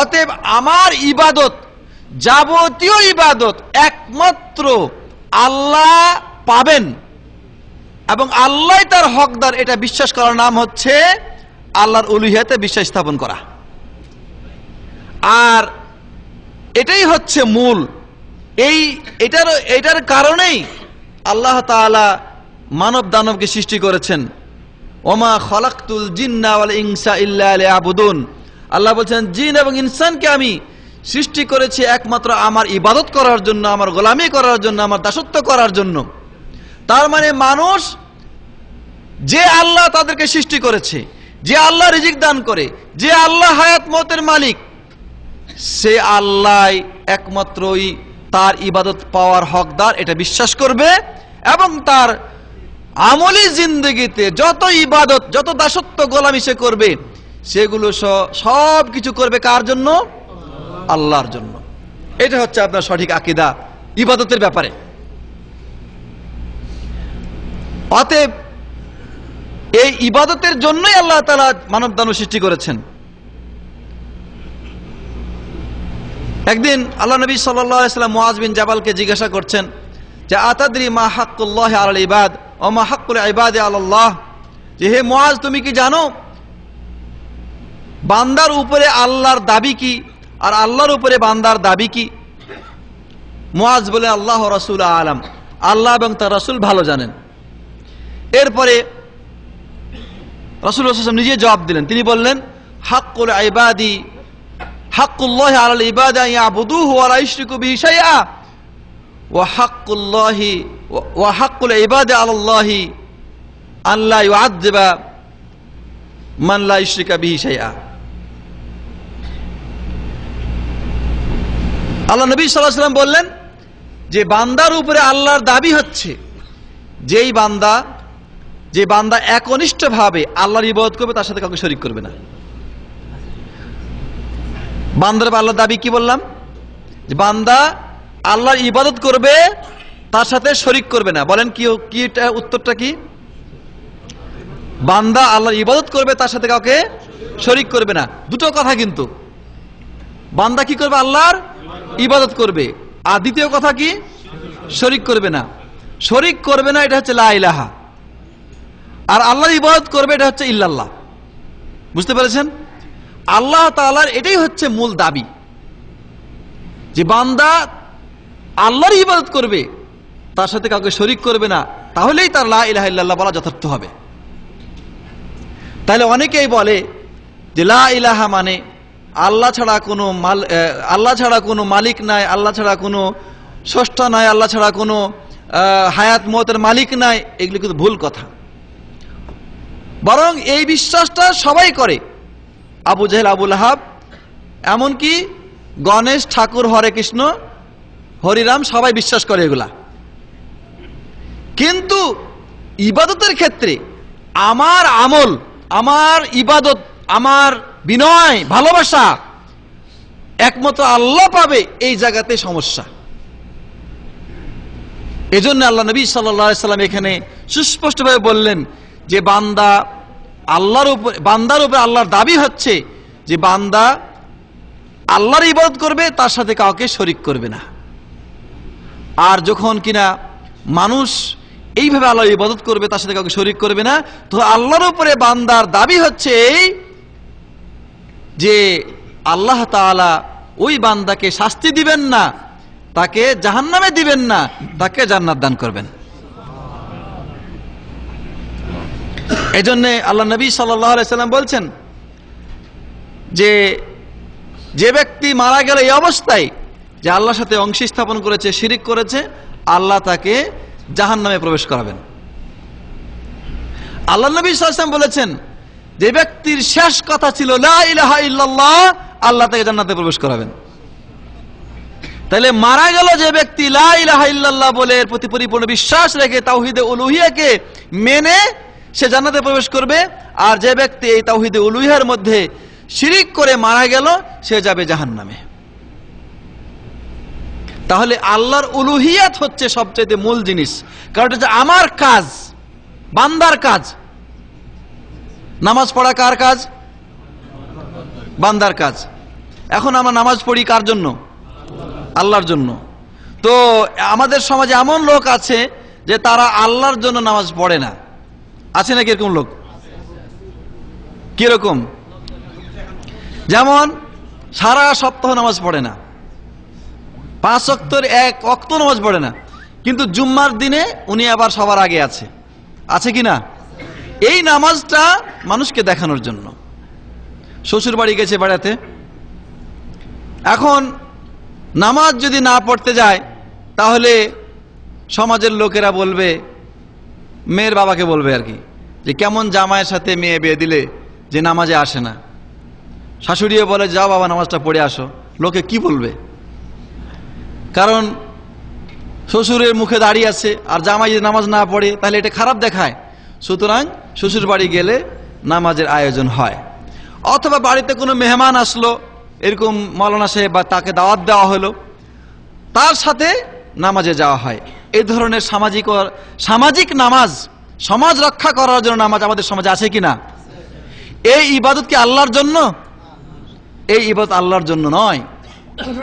অতএব আমার ইবাদত, যাবতীয় ইবাদত একমাত্র আল্লাহ পাবেন এবং আল্লাহ তার হকদার, এটা বিশ্বাস করার নাম হচ্ছে আল্লাহর উলুহিয়াতে বিশ্বাস স্থাপন করা। আর এটাই হচ্ছে মূল। এটার কারণেই আল্লাহ তাআলা মানব দানবকে সৃষ্টি করেছেন। ওমা খলাকতুল জিন্না ওয়াল ইনসা ইল্লা লিয়াবুদুন। আল্লাহ বলছেন, জিন এবং ইনসানকে আমি সৃষ্টি করেছি একমাত্র আমার ইবাদত করার জন্য, আমার গোলামি করার জন্য, আমার দাসত্ব করার জন্য। তার মানে মানুষ, যে আল্লাহ তাদেরকে সৃষ্টি করেছে, যে আল্লাহ রিজিক দান করে, যে আল্লাহ হায়াত মতের মালিক, সে আল্লাহ একমাত্রই তার ইবাদত পাওয়ার হকদার, এটা বিশ্বাস করবে এবং তার আমলি জিন্দেগিতে যত ইবাদত, যত দাসত্ব, গোলামি সে করবে, সেগুলো সব কিছু করবে কার জন্য? আল্লাহর জন্য। এটা হচ্ছে আপনার সঠিক আকীদা ইবাদতের ব্যাপারে। অতএব এই ইবাদতের জন্যই আল্লাহ তাআলা মানব দানব সৃষ্টি করেছেন। একদিন আল্লাহ নবী সাল্লাল্লাহু আলাইহি ওয়াসাল্লাম মুআজ বিন জাবালকে জিজ্ঞাসা করছেন যে, আতাদরি মা হাক্কুল্লাহি আলাল ইবাদ ওয়া মা হাক্কুল ইবাদি আলাল্লাহ, যে হে মুআজ, তুমি কি জানো বান্দার উপরে আল্লাহর দাবি কি আর আল্লাহর উপরে বান্দার দাবি কি? মুআজ বলে, আল্লাহ ওয়া রাসূলু আলাম, আল্লাহ এবং তার রাসূল ভালো জানেন। এরপরে রাসূলুল্লাহ সাল্লাল্লাহু আলাইহি ওয়াসাল্লাম নিজে জবাব দিলেন। তিনি বললেন, হাক্কুল ইবাদি, হাক্কুল্লাহি আলাল ইবাদি আন ইয়াবুদুহু ওয়া লা ইশরিকু বিহি শাইআ ওয়া হাক্কুল ইবাদি আলাল্লাহি আন লা ইউআযযিবা মান লা ইশরিকা বিহি শাইআ। আল্লাহ নবী সাল্লাল্লাহু আলাইহি ওয়াসাল্লাম বললেন যে বান্দার উপরে আল্লাহর দাবি হচ্ছে যে বান্দা একনিষ্ঠভাবে আল্লাহর ইবাদত করবে, তার সাথে কাউকে শরীক করবে না। বান্দার আল্লাহর দাবি কি বললাম? যে বান্দা আল্লাহর ইবাদত করবে, তার সাথে শরীক করবে না। বলেন কি উত্তরটা কি? বান্দা আল্লাহর ইবাদত করবে, তার সাথে কাউকে শরীক করবে না। দুটো কথা কিন্তু। বান্দা কি করবে? আল্লাহর ইবাদত করবে। আর দ্বিতীয় কথা কি? শরীক করবে না। শরীক করবে না, এটা হচ্ছে লা ইলাহা। আর আল্লাহর ইবাদত করবে, এটা হচ্ছে ইল্লাল্লাহ। বুঝতে পেরেছেন? আল্লাহ তাআলার এটাই হচ্ছে মূল দাবি, যে বান্দা আল্লাহর ইবাদত করবে, তার সাথে কাউকে শরীক করবে না, তাহলেই তার লা ইলাহা ইল্লাল্লাহ বলা যথার্থ হবে। তাহলে অনেকেই বলে যে লা ইলাহা মানে আল্লাহ ছাড়া কোনো মালিক নাই, আল্লাহ ছাড়া কোনো স্রষ্টা নাই, আল্লাহ ছাড়া কোনো হায়াত মতের মালিক নাই। এগুলো কিন্তু ভুল কথা। বরং এই বিশ্বাসটা সবাই করে। আবু জেহেল, আবু লাহাব, এমনকি গণেশ ঠাকুর, হরে কৃষ্ণ, হরিরাম, সবাই বিশ্বাস করে এগুলা। কিন্তু ইবাদতের ক্ষেত্রে আমার আমল, আমার ইবাদত, আমার বিনয়, ভালোবাসা একমাত্র আল্লাহ পাবে, এই জায়গাতে সমস্যা। এজন্য আল্লাহ নবী সাল্লাল্লাহু আলাইহি সাল্লাম এখানে সুস্পষ্টভাবে বললেন যে বান্দার উপর আল্লাহর দাবি হচ্ছে যে বান্দা আল্লাহর ইবাদত করবে, তার সাথে কাউকে শরীক করবে না। আর যখন কিনা মানুষ এইভাবে আল্লাহর ইবাদত করবে, তার সাথে কাউকে শরীক করবে না, তো আল্লাহর উপরে বান্দার দাবি হচ্ছে এই যে আল্লাহ তাআলা ওই বান্দাকে শাস্তি দিবেন না, তাকে জাহান্নামে দিবেন না, তাকে জান্নাত দান করবেন। এই জন্য আল্লাহ নবী সাল্লাল্লাহু আলাইহি সাল্লাম বলছেন যে ব্যক্তি মারা গেল এই অবস্থায় যে আল্লাহর সাথে অংশী স্থাপন করেছে, শিরিক করেছে, আল্লাহ তাকে জাহান্নামে প্রবেশ করাবেন। আল্লাহ নবী সাল্লাল্লাহু আলাইহি ওয়াসাল্লাম বলেছেন যে ব্যক্তির শেষ কথা ছিল লা ইলাহা ইল্লাল্লাহ, আল্লাহ তাকে জান্নাতে প্রবেশ করাবেন। তাহলে মারা গেল যে ব্যক্তি লা ইলাহা ইল্লাল্লাহ বলে এর প্রতি পরিপূর্ণ বিশ্বাস রেখে তাওহীদে উলুহিয়াকে মেনে সে জান্নাতে প্রবেশ করবে, আর যে ব্যক্তি এই তাওহীদে উলুহিয়ার মধ্যে শিরিক করে মারা গেল সে যাবে জাহান্নামে। তাহলে আল্লাহর উলুহিয়াত হচ্ছে সবচেয়ে মূল জিনিস, কারণ এটা আমার কাজ, বান্দার কাজ। নামাজ পড়া কার কাজ? বান্দার কাজ। এখন আমরা নামাজ পড়ি কার জন্য? আল্লাহর জন্য। তো আমাদের সমাজে এমন লোক আছে যে তারা আল্লাহর জন্য নামাজ পড়ে না, আছে নাকি এরকম লোক? কিরকম? যেমন সারা সপ্তাহ নামাজ পড়ে না, 5 ওয়াক্তের 1 ওয়াক্ত নামাজ পড়ে না, কিন্তু জুম্মার দিনে উনি আবার সবার আগে আছে, আছে কি না? এই নামাজটা মানুষকে দেখানোর জন্য। শ্বশুর বাড়ি গেছে বেড়াতে, এখন নামাজ যদি না পড়তে যায় তাহলে সমাজের লোকেরা বলবে, মেয়ের বাবাকে বলবে আর কি, যে কেমন জামাইয়ের সাথে মেয়ে বিয়ে দিলে যে নামাজে আসে না। শাশুড়িও বলে যাও বাবা নামাজটা পড়ে আসো। লোকে কি বলবে? কারণ শ্বশুরের মুখে দাঁড়িয়ে আছে, আর জামাই যদি নামাজ না পড়ে তাহলে এটা খারাপ দেখায়। সুতরাং শ্বশুর বাড়ি গেলে নামাজের আয়োজন হয়। অথবা বাড়িতে কোনো মেহমান আসলো, এরকম মাওলানা সাহেব বা তাকে দাওয়াত দেওয়া হলো, তার সাথে নামাজে যাওয়া হয়। এই ধরনের সামাজিক নামাজ, সমাজ রক্ষা করার জন্য নামাজ আমাদের সমাজে আছে কিনা? এই ইবাদত কি আল্লাহর জন্য? এই ইবাদত আল্লাহর জন্য নয়,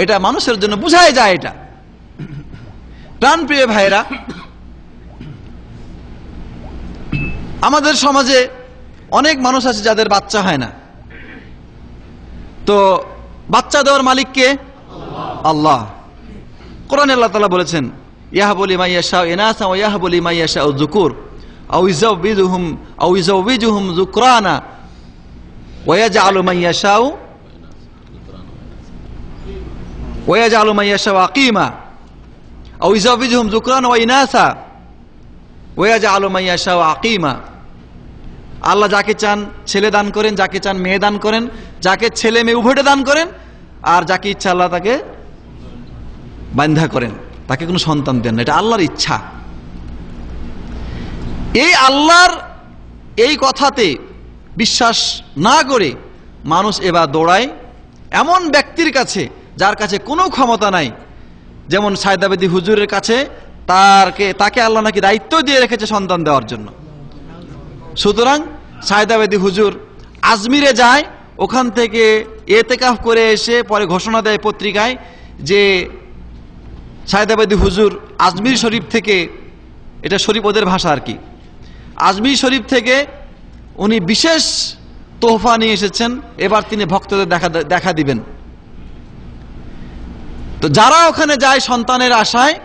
এটা মানুষের জন্য, বুঝাই যায় এটা। প্রাণপ্রিয় ভাইরা, আমাদের সমাজে অনেক মানুষ আছে যাদের বাচ্চা হয় না। তো বাচ্চা দেওয়ার মালিক কে? আল্লাহ। কোরআনে আল্লাহ তাআলা বলেছেন, ইয়াহাবু লিমান ইয়াশাউ ইনাসা ওয়া ইয়াহাবু লিমান ইয়াশাউ যুকুর আও ইউযাওবিজুহুম যুকরানা ওয়া ইয়াজআলু মান ইয়াশাউ আকিমা আও ইউযাওবিজুহুম যুকরানা ওয়া ইনাসা ওয়া ইয়াজআলু মান ইয়াশাউ আকিমা। আল্লাহ যাকে চান ছেলে দান করেন, যাকে চান মেয়ে দান করেন, যাকে ছেলে মেয়ে উভয়টা দান করেন, আর যাকে ইচ্ছা আল্লাহ তাকে বান্ধা করেন, তাকে কোনো সন্তান দেন না। এটা আল্লাহর ইচ্ছা। এই আল্লাহর এই কথাতে বিশ্বাস না করে মানুষ এবার দৌড়ায় এমন ব্যক্তির কাছে যার কাছে কোনো ক্ষমতা নাই। যেমন সায়দাবাদী হুজুরের কাছে তাকে আল্লাহ নাকি দায়িত্ব দিয়ে রেখেছে সন্তান দেওয়ার জন্য। সুতরাং সায়দাবাদী হুজুর আজমিরে যায়, ওখান থেকে এতেকাফ করে এসে পরে ঘোষণা দেয় পত্রিকায় যে সায়দাবাদী হুজুর আজমির শরীফ থেকে, এটা শরীফ ওদের ভাষা আর কি, আজমির শরীফ থেকে উনি বিশেষ তোহফা নিয়ে এসেছেন, এবার তিনি ভক্তদের দেখা দিবেন। তো যারা ওখানে যায় সন্তানের আশায়,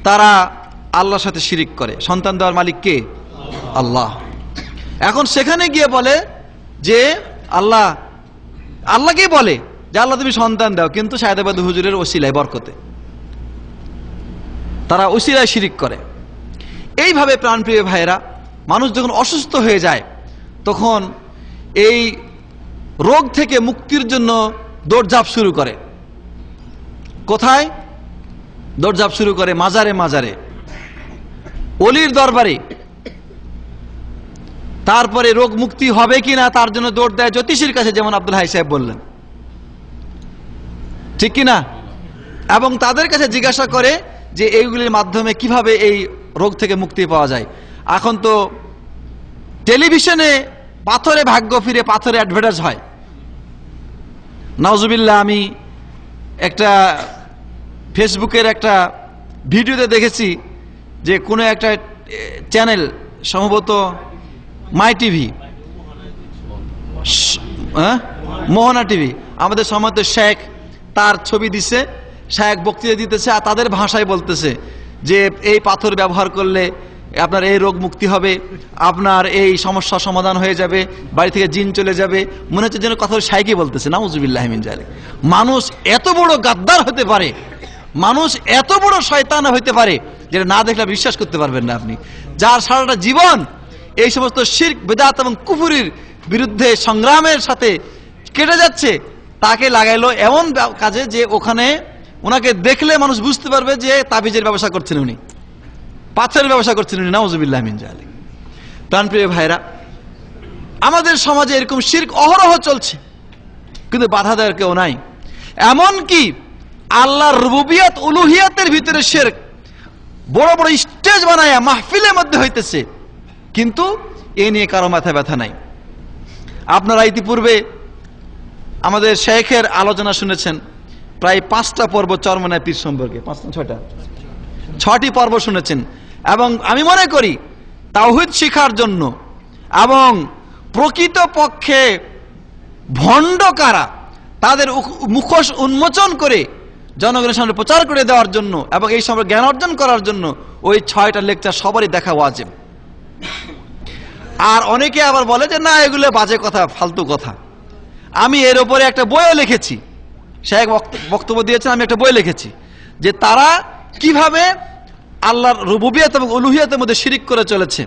তারা আল্লাহর সাথে শিরিক করে। সন্তান দেওয়ার মালিক কে? আল্লাহ। এখন সেখানে গিয়ে বলে যে আল্লাহকে বলে যে আল্লাহ তুমি সন্তান দাও, কিন্তু সায়দাবাদী হুজুরের ওসিলায়, বরকতে তারা ওসিলায় শিরিক করে। এইভাবে প্রাণপ্রিয় ভাইয়েরা, মানুষ যখন অসুস্থ হয়ে যায় তখন এই রোগ থেকে মুক্তির জন্য দৌড়ঝাঁপ শুরু করে। কোথায় দৌড়ঝাঁপ শুরু করে? মাজারে মাজারে। অলির দরবারে, তারপরে রোগ মুক্তি হবে কিনা তার জন্য দৌড় দেয় জ্যোতিষীর কাছে, যেমন আব্দুল হাই সাহেব বললেন, ঠিক কিনা? এবং তাদের কাছে জিজ্ঞাসা করে যে এইগুলির মাধ্যমে কিভাবে এই রোগ থেকে মুক্তি পাওয়া যায়। এখন তো টেলিভিশনে পাথরে ভাগ্য ফিরে পাথরে অ্যাডভার্টাইজ হয়। নাউজুবিল্লাহ, আমি একটা ফেসবুকের একটা ভিডিওতে দেখেছি যে কোনো একটা চ্যানেল, সম্ভবত মাই টিভি, মোহনা টিভি, আমাদের সম্মানিত শেখ তার ছবি দিছে, শেখ বক্তৃতা দিতেছে আর তাদের ভাষায় বলতেছে যে এই পাথর ব্যবহার করলে আপনার এই রোগ মুক্তি হবে, আপনার এই সমস্যা সমাধান হয়ে যাবে, বাড়ি থেকে জিন চলে যাবে। মনে হচ্ছে যেন কথা শেখই বলতেছে। নাউজুবিল্লাহ মিন যালিক। মানুষ এত বড় গাদ্দার হতে পারে, মানুষ এত বড় শয়তান হতে পারে যেটা না দেখলে বিশ্বাস করতে পারবেন না আপনি। যার সারাটা জীবন এই সমস্ত শিরক বিদআত এবং কুফরির বিরুদ্ধে সংগ্রামের সাথে কেটে যাচ্ছে, তাকে লাগাইলো এমন কাজে যে ওখানে ওনাকে দেখলে মানুষ বুঝতে পারবে যে তাবিজের ব্যবসা করছেন উনি, পাথরের ব্যবসা করছেন উনি। নাউজুবিল্লাহ মিন যালিক। প্রাণপ্রিয় ভাইরা, আমাদের সমাজে এরকম শিরক অহরহ চলছে, কিন্তু বাধা দেওয়ার কেউ নাই। এমনকি আল্লাহর রুবুবিয়ত উলুহিয়াতের ভিতরে শিরক বড় বড় স্টেজ বানায়া মাহফিলের মধ্যে হইতেছে, কিন্তু এ নিয়ে কারো মাথা ব্যথা নাই। আপনারা ইতিপূর্বে আমাদের শেখের আলোচনা শুনেছেন, প্রায় 5টা পর্ব চরমনায় পীর সম্পর্কে, 5 না 6টা, 6টি পর্ব শুনেছেন। এবং আমি মনে করি তাওহীদ শিখার জন্য এবং প্রকৃত পক্ষে ভণ্ড কারা তাদের মুখোশ উন্মোচন করে জনগণের সামনে প্রচার করে দেওয়ার জন্য এবং এই সম্পর্কে জ্ঞান অর্জন করার জন্য ওই 6টা লেকচার সবারই দেখা ওয়াজিব। আর অনেকে আবার বলে যে না, এগুলো বাজে কথা, ফালতু কথা। আমি এর উপরে একটা বইও লিখেছি, শেখ বক্তব্য দিয়েছেন, আমি একটা বই লিখেছি যে তারা কিভাবে আল্লাহর রুবুবিয়ত এবং উলুহিয়তের মধ্যে শিরিক করে চলেছে,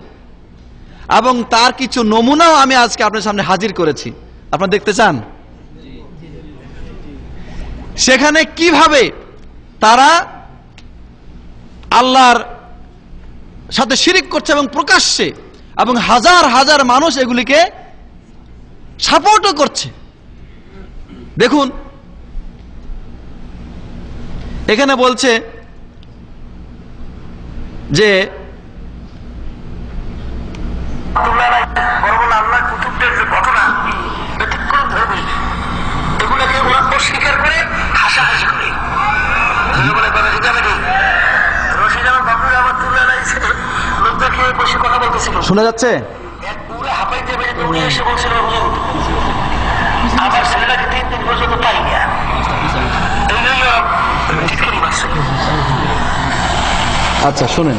এবং তার কিছু নমুনাও আমি আজকে আপনার সামনে হাজির করেছি। আপনারা দেখতে চান? সেখানে কিভাবে তারা আল্লাহর সাথে শিরিক করছে এবং প্রকাশ্যে, এবং হাজার হাজার মানুষ এগুলিকে সাপোর্টও করছে। দেখুন, এখানে বলছে যে শোনা যাচ্ছে? আচ্ছা শুনেন।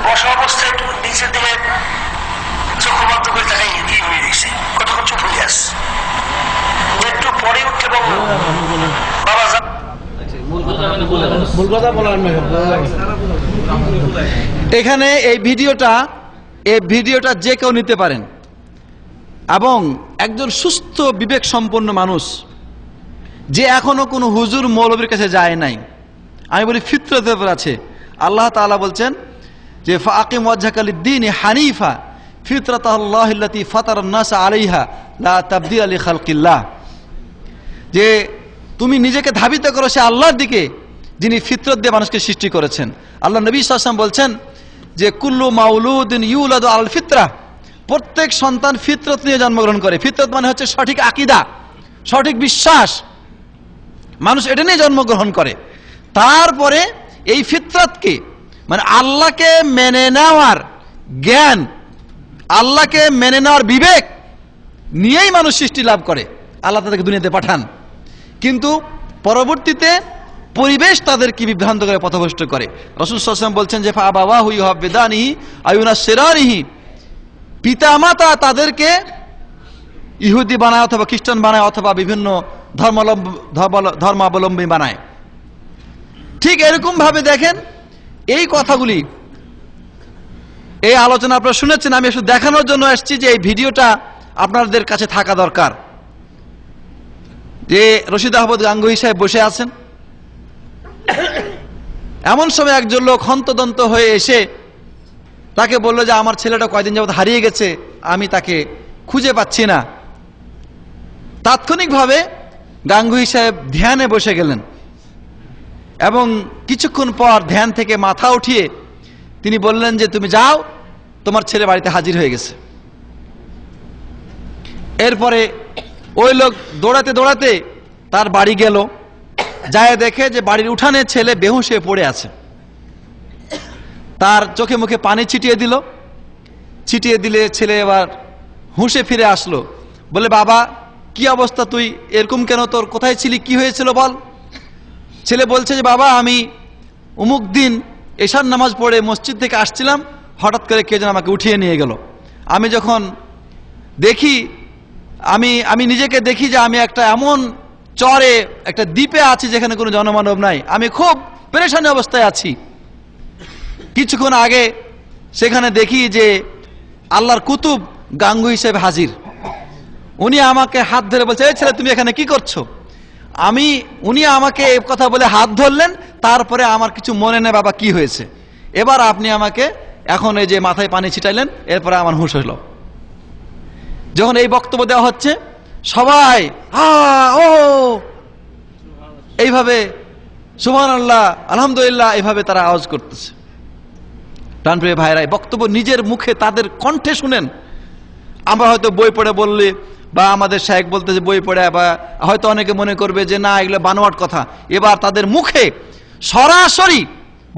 বসা অবস্থায় একটু নিচের দিকে চোখ বন্ধ করে তাকাই দিয়ে হয়ে গেছে, কতক্ষণ চুপ হয়ে আসছে, একটু পরে উঠতে বলবো বাবা এখানে এই ভিডিওটা যে কেউ নিতে পারেন, এবং একজন সুস্থ বিবেক সম্পন্ন মানুষ যে এখনো কোনো হুজুর মৌলবীর কাছে যায় নাই, আমি বলি ফিতরতের উপর আছে। আল্লাহ তাআলা বলছেন যে ফাকিম ওয়াজহাকা লিদ-দীনি হানিফা ফিতরাতাল্লাহিল্লাতী ফাতারান নাস আলাইহা লা তাবদীলা লিখালকিল্লাহ, যে তুমি নিজেকে ধাবিত করো সে আল্লাহর দিকে যিনি ফিতরত দিয়ে মানুষকে সৃষ্টি করেছেন। আল্লাহ নবী সাল্লাল্লাহু আলাইহি ওয়াসাল্লাম বলছেন যে কুল্লু মাউলুদিন ইউলাদু আল ফিতরা, প্রত্যেক সন্তান ফিতরত নিয়ে জন্মগ্রহণ করে। ফিতরত মানে হচ্ছে সঠিক আকীদা, সঠিক বিশ্বাস, মানুষ এটা নিয়ে জন্মগ্রহণ করে। তারপরে এই ফিতরতকে মানে আল্লাহকে মেনে নেওয়ার জ্ঞান, আল্লাহকে মেনে নেওয়ার বিবেক নিয়েই মানুষ সৃষ্টি লাভ করে, আল্লাহ তাদেরকে দুনিয়াতে পাঠান। কিন্তু পরবর্তীতে পরিবেশ তাদেরকে বিভ্রান্ত করে পথভ্রষ্ট করে। রাসূল সাল্লাল্লাহু আলাইহি ওয়াসাল্লাম বলছেন যে ফাআবাওয়াহু ইউহাব্বিদানিহি আয়ুনাসসিরানিহি, পিতামাতা তাদেরকে ইহুদি বানায় অথবা খ্রিস্টান বানায় অথবা বিভিন্ন ধর্মাবলম্বী বানায়। ঠিক এরকম ভাবে দেখেন এই কথাগুলি, এই আলোচনা আপনারা শুনেছেন, আমি শুধু দেখানোর জন্য এসেছি যে এই ভিডিওটা আপনাদের কাছে থাকা দরকার। যে রশিদ আহমদ গাঙ্গুহি সাহেব বসে আছেন, এমন সময় একজন লোক হন্তদন্ত হয়ে এসে তাকে বলল যে আমার ছেলেটা কয়দিন যাবত হারিয়ে গেছে, আমি তাকে খুঁজে পাচ্ছি না। তাৎক্ষণিকভাবে গাঙ্গুহি সাহেব ধ্যানে বসে গেলেন এবং কিছুক্ষণ পর ধ্যান থেকে মাথা উঠিয়ে তিনি বললেন যে তুমি যাও, তোমার ছেলে বাড়িতে হাজির হয়ে গেছে। এরপরে ওই লোক দৌড়াতে দৌড়াতে তার বাড়ি গেল, যায় দেখে যে বাড়ির উঠানে ছেলে বেহুশ হয়ে পড়ে আছে। তার চোখে মুখে পানি ছিটিয়ে দিল, ছিটিয়ে দিলে ছেলে এবার হুঁশে ফিরে আসলো। বলে বাবা কি অবস্থা, তুই এরকম কেন, তোর কোথায় ছিলি, কি হয়েছিল বল। ছেলে বলছে যে বাবা আমি অমুক দিন এশার নামাজ পড়ে মসজিদ থেকে আসছিলাম, হঠাৎ করে কে যেন আমাকে উঠিয়ে নিয়ে গেল। আমি যখন দেখি আমি নিজেকে দেখি যে আমি একটা এমন চরে একটা দ্বীপে আছি যেখানে কোনো জনমানব নাই, আমি খুব পেরেশানি অবস্থায় আছি। কিছুক্ষণ আগে সেখানে দেখি যে আল্লাহর কুতুব গাঙ্গুহি সাহেব হাজির। উনি আমাকে হাত ধরে বলছে এই ছেলে তুমি এখানে কি করছো। উনি আমাকে এই কথা বলে হাত ধরলেন, তারপরে আমার কিছু মনে নেই বাবা কি হয়েছে, এবার আপনি আমাকে এখন এই যে মাথায় পানি ছিটাইলেন, এরপরে আমার হুঁশ হইল। যখন এই বক্তব্য দেওয়া হচ্ছে সবাই ও এইভাবে সুবহানাল্লাহ আলহামদুলিল্লাহ এইভাবে তারা আওয়াজ করতেছে। প্রাণপ্রিয় ভাইরা, বক্তব্য নিজের মুখে তাদের কণ্ঠে শুনেন। আমরা হয়তো বই পড়ে বললে বা আমাদের শায়েখ বলতেছে বই পড়ে, বা হয়তো অনেকে মনে করবে যে না এগুলো বানোয়াট কথা। এবার তাদের মুখে সরাসরি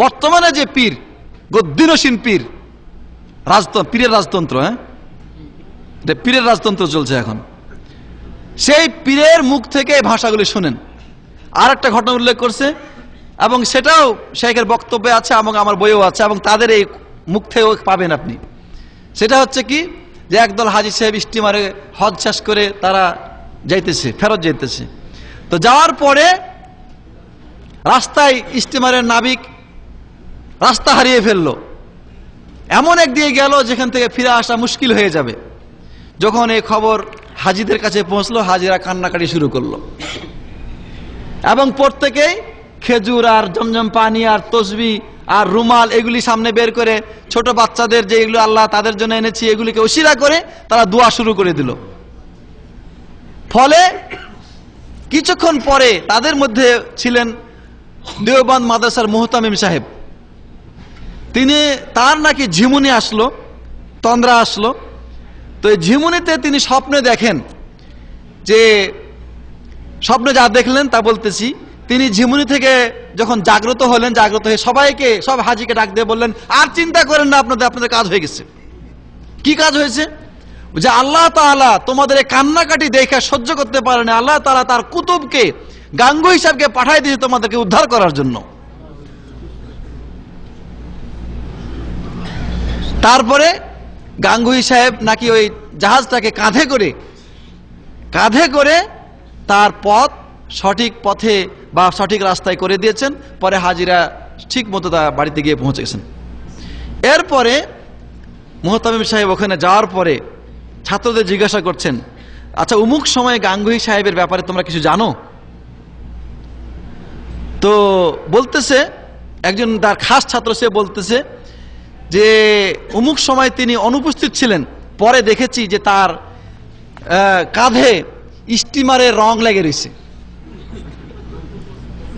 বর্তমানে যে পীর, গদ্দিনসীন পীর, পীরের রাজতন্ত্র, পীরের রাজতন্ত্র চলছে এখন, সেই পীরের মুখ থেকে এই ভাষাগুলি শুনেন। আর একটা ঘটনা উল্লেখ করছে এবং সেটাও শায়েখের বক্তব্যে আছে এবং আমার বইও আছে এবং তাদের এই মুখ থেকেও পাবেন আপনি। সেটা হচ্ছে কি যে একদল হাজী সাহেব স্টিমারে হজ শেষ করে তারা যাইতেছে, ফেরত যাইতেছে। তো যাওয়ার পরে রাস্তায় স্টিমারের নাবিক রাস্তা হারিয়ে ফেললো, এমন এক দিয়ে গেল যেখান থেকে ফিরে আসা মুশকিল হয়ে যাবে। যখন এই খবর হাজীদের কাছে পৌঁছলো, হাজীরা কান্নাকাটি শুরু করলো এবং প্রত্যেকেই খেজুর আর জমজম পানি আর তসবি আর রুমাল এগুলি সামনে বের করে ছোট বাচ্চাদের যে এগুলো আল্লাহ তাদের জন্য এনেছি এগুলিকে উশিরা করে তারা দোয়া শুরু করে দিল। ফলে কিছুক্ষণ পরে তাদের মধ্যে ছিলেন দেওবন্দ মাদ্রাসার মুহতামিম সাহেব। তার নাকি ঝিমুনি আসলো, তন্দ্রা আসলো। তো এই ঝিমুনিতে তিনি স্বপ্নে দেখেন যে, স্বপ্নে যা দেখলেন তা বলতেছি, তিনি ঝিমুনি থেকে যখন জাগ্রত হলেন, জাগ্রত হয়ে সব হাজীকে ডাক দিয়ে বললেন আর চিন্তা করেন না, আপনাদের কাজ হয়ে গেছে। কি কাজ হয়েছে? যে আল্লাহ তাআলা তোমাদের এই কান্নাকাটি দেখে সহ্য করতে পারেন, আল্লাহ তাআলা তার কুতুবকে গাঙ্গুহি সাহেবকে পাঠাই দিয়েছে তোমাদেরকে উদ্ধার করার জন্য। তারপরে গাঙ্গুহি সাহেব নাকি ওই জাহাজটাকে কাঁধে করে তার পথ সঠিক পথে বা সঠিক রাস্তায় করে দিয়েছেন। পরে হাজিরা ঠিক মতো তার বাড়িতে গিয়ে পৌঁছে গেছেন। এরপরে মুহতামিম সাহেব ওখানে যাওয়ার পরে ছাত্রদের জিজ্ঞাসা করছেন, আচ্ছা অমুক সময় গাঙ্গুহি সাহেবের ব্যাপারে তোমরা কিছু জানো? তো বলতেছে একজন তার খাস ছাত্র, সে বলতেছে যে অমুক সময় তিনি অনুপস্থিত ছিলেন, পরে দেখেছি যে তার কাঁধে স্টিমারের রং লেগে রয়েছে।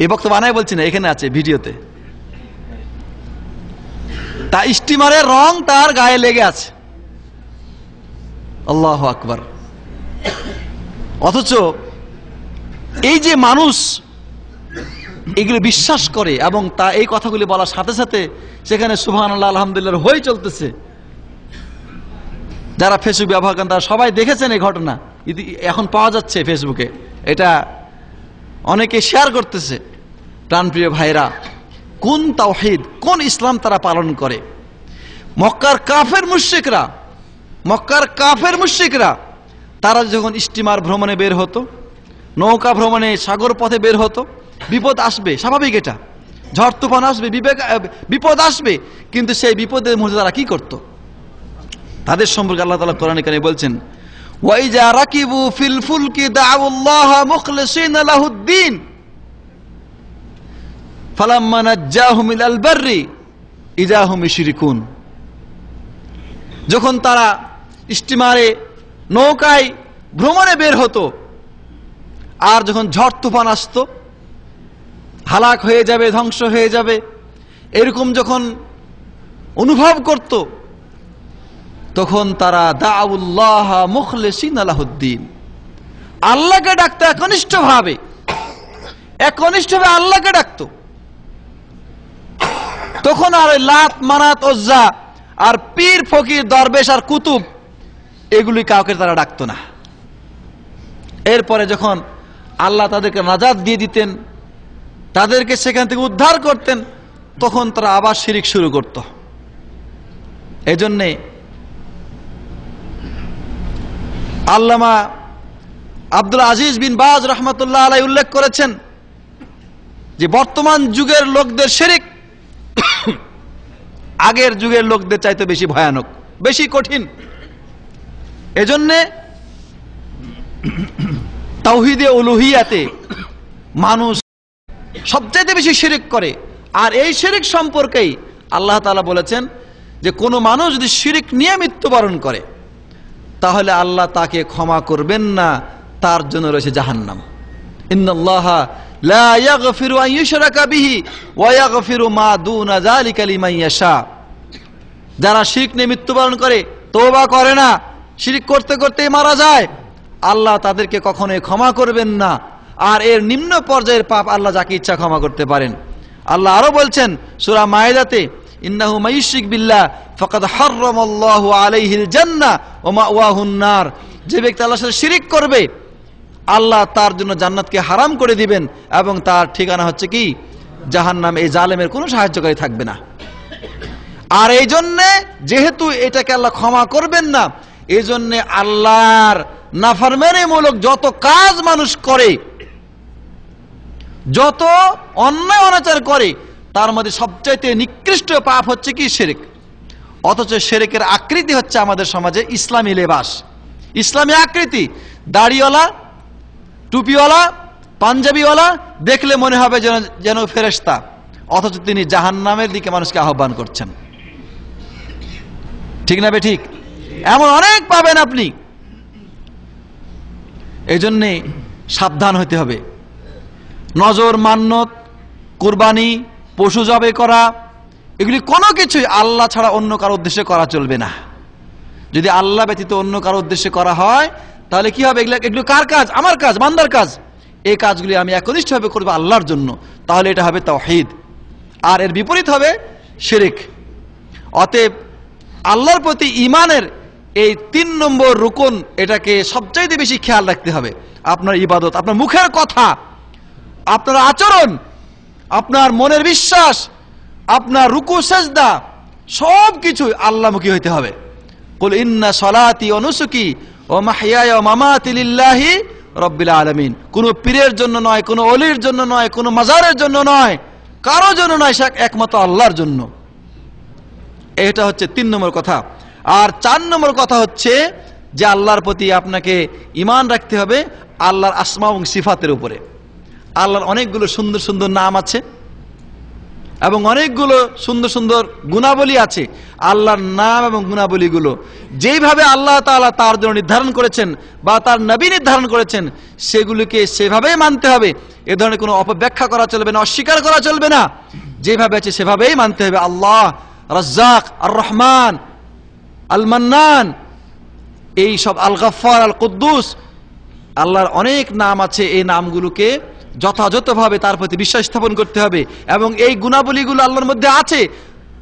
এই বক্তব্য বানায় বলছি না, এখানে আছে ভিডিওতে। তা স্টিমারের রং তার গায়ে লেগে আছে। আল্লাহু আকবার। অথচ এই যে মানুষ এগুলো বিশ্বাস করে এবং তা এই কথাগুলি বলার সাথে সাথে সেখানে সুবহানাল্লাহ আলহামদুলিল্লাহ হয়ে চলতেছে। যারা ফেসবুক ব্যবহার করেন তারা সবাই দেখেছেন এই ঘটনা, এখন পাওয়া যাচ্ছে ফেসবুকে, এটা অনেকে শেয়ার করতেছে। প্রাণপ্রিয় ভাইরা, কোন তাওহীদ, কোন ইসলাম তারা পালন করে। মক্কার কাফের মুশরিকরা তারা যখন স্টিমার ভ্রমণে বের হতো, নৌকা ভ্রমণে সাগর পথে বের হতো, বিপদ আসবে, স্বাভাবিক, এটা ঝড় তুফান আসবে, বিপদ আসবে, কিন্তু সেই বিপদের মুহূর্তে তারা কি করত? তাদের সম্পর্কে আল্লাহ তাআলা কোরআনে কারিমে বলছেন, ওয়াইজা রাকিবু ফিল ফুলকি দাউল্লাহ মুখলিসিনা লাহুদ্দিন ফালাম্মা নাজ্জাহুম ইলাল বাররি ইযা হুম ইশরিকুন। যখন তারা স্টিমারে নৌকায় ভ্রমণে বের হতো, আর যখন ঝড় তুফান আসতো, হালাক হয়ে যাবে, ধ্বংস হয়ে যাবে, এরকম যখন অনুভব করত, তখন তারা দাউল্লাহ মুখলিসিনা লাহুদ্দিন, আল্লাহকে ডাকতো একনিষ্ঠভাবে আল্লাহকে ডাকতো। তখন আর লাত মানাত ওজ্জা আর পীর ফকির দরবেশ আর কুতুব এগুলি কাউকে তারা ডাকতো না। এরপরে যখন আল্লাহ তাদেরকে নাজাত দিয়ে দিতেন, তাদেরকে সেখান থেকে উদ্ধার করতেন, তখন তারা আবার শিরিক শুরু করত। এজন্যে আল্লামা আব্দুল আজিজ বিন বাজ রহমতুল্লাহ আলাইহি উল্লেখ করেছেন যে বর্তমান যুগের লোকদের শিরিক আগের যুগের লোকদের চাইতে বেশি ভয়ানক, বেশি কঠিন। এজন্যে তাওহীদে উলুহিয়াতে মানুষ সবচাইতে বেশি শিরিক করে। আর এই শিরিক সম্পর্কেই আল্লাহ তাআলা বলেছেন যে কোনো মানুষ যদি শিরিক নিয়ে মৃত্যুবরণ করে তাহলে আল্লাহ তাকে ক্ষমা করবেন না, তার জন্য রয়েছে জাহান্নাম। ইন্নাল্লাহা লা ইয়াগফিরু আন ইউশরাকা বিহি ওয়া ইয়াগফিরু মা দুনা যালিকা লিমান ইয়াশা। যারা শিরক নিয়ে মৃত্যুবরণ করে, তওবা করে না, শিরক করতে করতেই মারা যায়, আল্লাহ তাদেরকে কখনোই ক্ষমা করবেন না। আর এর নিম্ন পর্যায়ের পাপ আল্লাহ যাকে ইচ্ছা ক্ষমা করতে পারেন। আল্লাহ আরো বলছেন সূরা মায়েদাতে, ইন্নাহু মাইয়ুশরিক বিল্লাহ ফাকাদ হাররামাল্লাহু আলাইহিল জান্নাহ ওয়া মাওয়াহুন নার। যে ব্যক্তি আল্লাহর সাথে শিরক করবে আল্লাহ তার জন্য জান্নাতকে হারাম করে দিবেন এবং তার ঠিকানা হচ্ছে কি জাহান্নাম। এই জালেমের কোনো সাহায্যকারী থাকবে না। আর এই জন্যে যেহেতু এটাকে আল্লাহ ক্ষমা করবেন না, এই জন্যে আল্লাহর নাফরমানিমূলক যত কাজ মানুষ করে, যত অন্যায় অনাচার করে, তার মধ্যে সবচাইতে নিকৃষ্ট পাপ হচ্ছে কি শিরক। অথচ শিরকের আকৃতি হচ্ছে আমাদের সমাজে ইসলামী লেবাস, ইসলামী আকৃতি। দাড়িওয়ালা, টুপিওয়ালা, পাঞ্জাবিওয়ালা দেখলে মনে হবে যেন ফেরেশতা, অথচ তিনি জাহান্নামের দিকে মানুষকে আহ্বান করছেন। ঠিক না বে ঠিক? এমন অনেক পাবেন আপনি। এই জন্যে সাবধান হতে হবে। নজর, মান্নত, কুরবানি, পশু জবাই করা, এগুলি কোনো কিছুই আল্লাহ ছাড়া অন্য কারো উদ্দেশ্যে করা চলবে না। যদি আল্লাহ ব্যতীত অন্য কারো উদ্দেশ্যে করা হয় তাহলে কি হবে? এগুলো কার কাজ? আমার কাজ, বান্দার কাজ। এই কাজগুলি আমি একনিষ্ঠভাবে করবো আল্লাহর জন্য, তাহলে এটা হবে তাওহীদ। আর এর বিপরীত হবে শিরক। অতএব আল্লাহর প্রতি ঈমানের এই 3 নম্বর রুকন, এটাকে সবচাইতে বেশি খেয়াল রাখতে হবে। আপনার ইবাদত, আপনার মুখের কথা, আপনার আচরণ, আপনার মনের বিশ্বাস, আপনার রুকু সেজদা, সব কিছু আল্লাহমুখী হইতে হবে। কুল ইন্না সলাতি ওয়া নুসুকি ওয়া মাহইয়ায়া ওয়া মামাতি লিল্লাহি রাব্বিল আলামিন। কোনো পীরের জন্য নয়, কোনো ওলির জন্য নয়, কোনো মাজারের জন্য নয়, কারো জন্য নয়, একমাত্র আল্লাহর জন্য। এটা হচ্ছে 3 নম্বর কথা। আর 4 নম্বর কথা হচ্ছে যে আল্লাহর প্রতি আপনাকে ঈমান রাখতে হবে আল্লাহর আসমা এবং সিফাতের উপরে। আল্লাহর অনেকগুলো সুন্দর সুন্দর নাম আছে এবং অনেকগুলো সুন্দর সুন্দর গুণাবলী আছে। আল্লাহর নাম এবং গুণাবলীগুলো যেইভাবে আল্লাহ তাআলা তার জন্য নির্ধারণ করেছেন বা তার নবী নির্ধারণ করেছেন, সেগুলিকে সেভাবেই মানতে হবে। এ ধরনের কোনো অপব্যাখ্যা করা চলবে না, অস্বীকার করা চলবে না। যেভাবে আছে সেভাবেই মানতে হবে। আল্লাহ রাজ্জাক, আর রহমান, আল মান্নান, এই সব, আল গফফার, আল কুদ্দুস, আল্লাহর অনেক নাম আছে। এই নামগুলোকে যথাযথভাবে তার প্রতি বিশ্বাস স্থাপন করতে হবে এবং এই গুণাবলীগুলো আল্লাহর মধ্যে আছে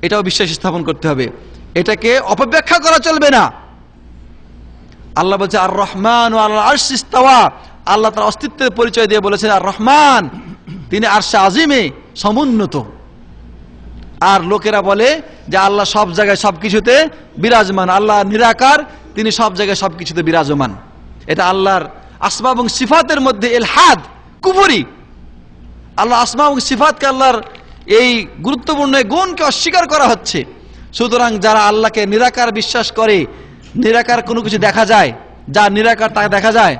এটাও বিশ্বাস স্থাপন করতে হবে। এটাকে অপব্যাখ্যা করা চলবে না। আল্লাহ বলছে আর রহমান ও আল্লাহ আরশ ইস্তাওয়া। আল্লাহ তার অস্তিত্বের পরিচয় দিয়ে বলেছেন আর রহমান, তিনি আরশে আজিমে সমুন্নত। আর লোকেরা বলে যে আল্লাহ সব জায়গায় সবকিছুতে বিরাজমান, আল্লাহ নিরাকার, তিনি সব জায়গায় সবকিছুতে বিরাজমান। এটা আল্লাহর আসমা এবং সিফাতের মধ্যে ইলহাদ, কুফরি। আল্লাহ আসমা এবং সিফাতকে, আল্লাহর এই গুরুত্বপূর্ণ গুণকে অস্বীকার করা হচ্ছে। সুতরাং যারা আল্লাহকে নিরাকার বিশ্বাস করে, নিরাকার কোনো কিছু দেখা যায়, যা নিরাকার তা দেখা যায়,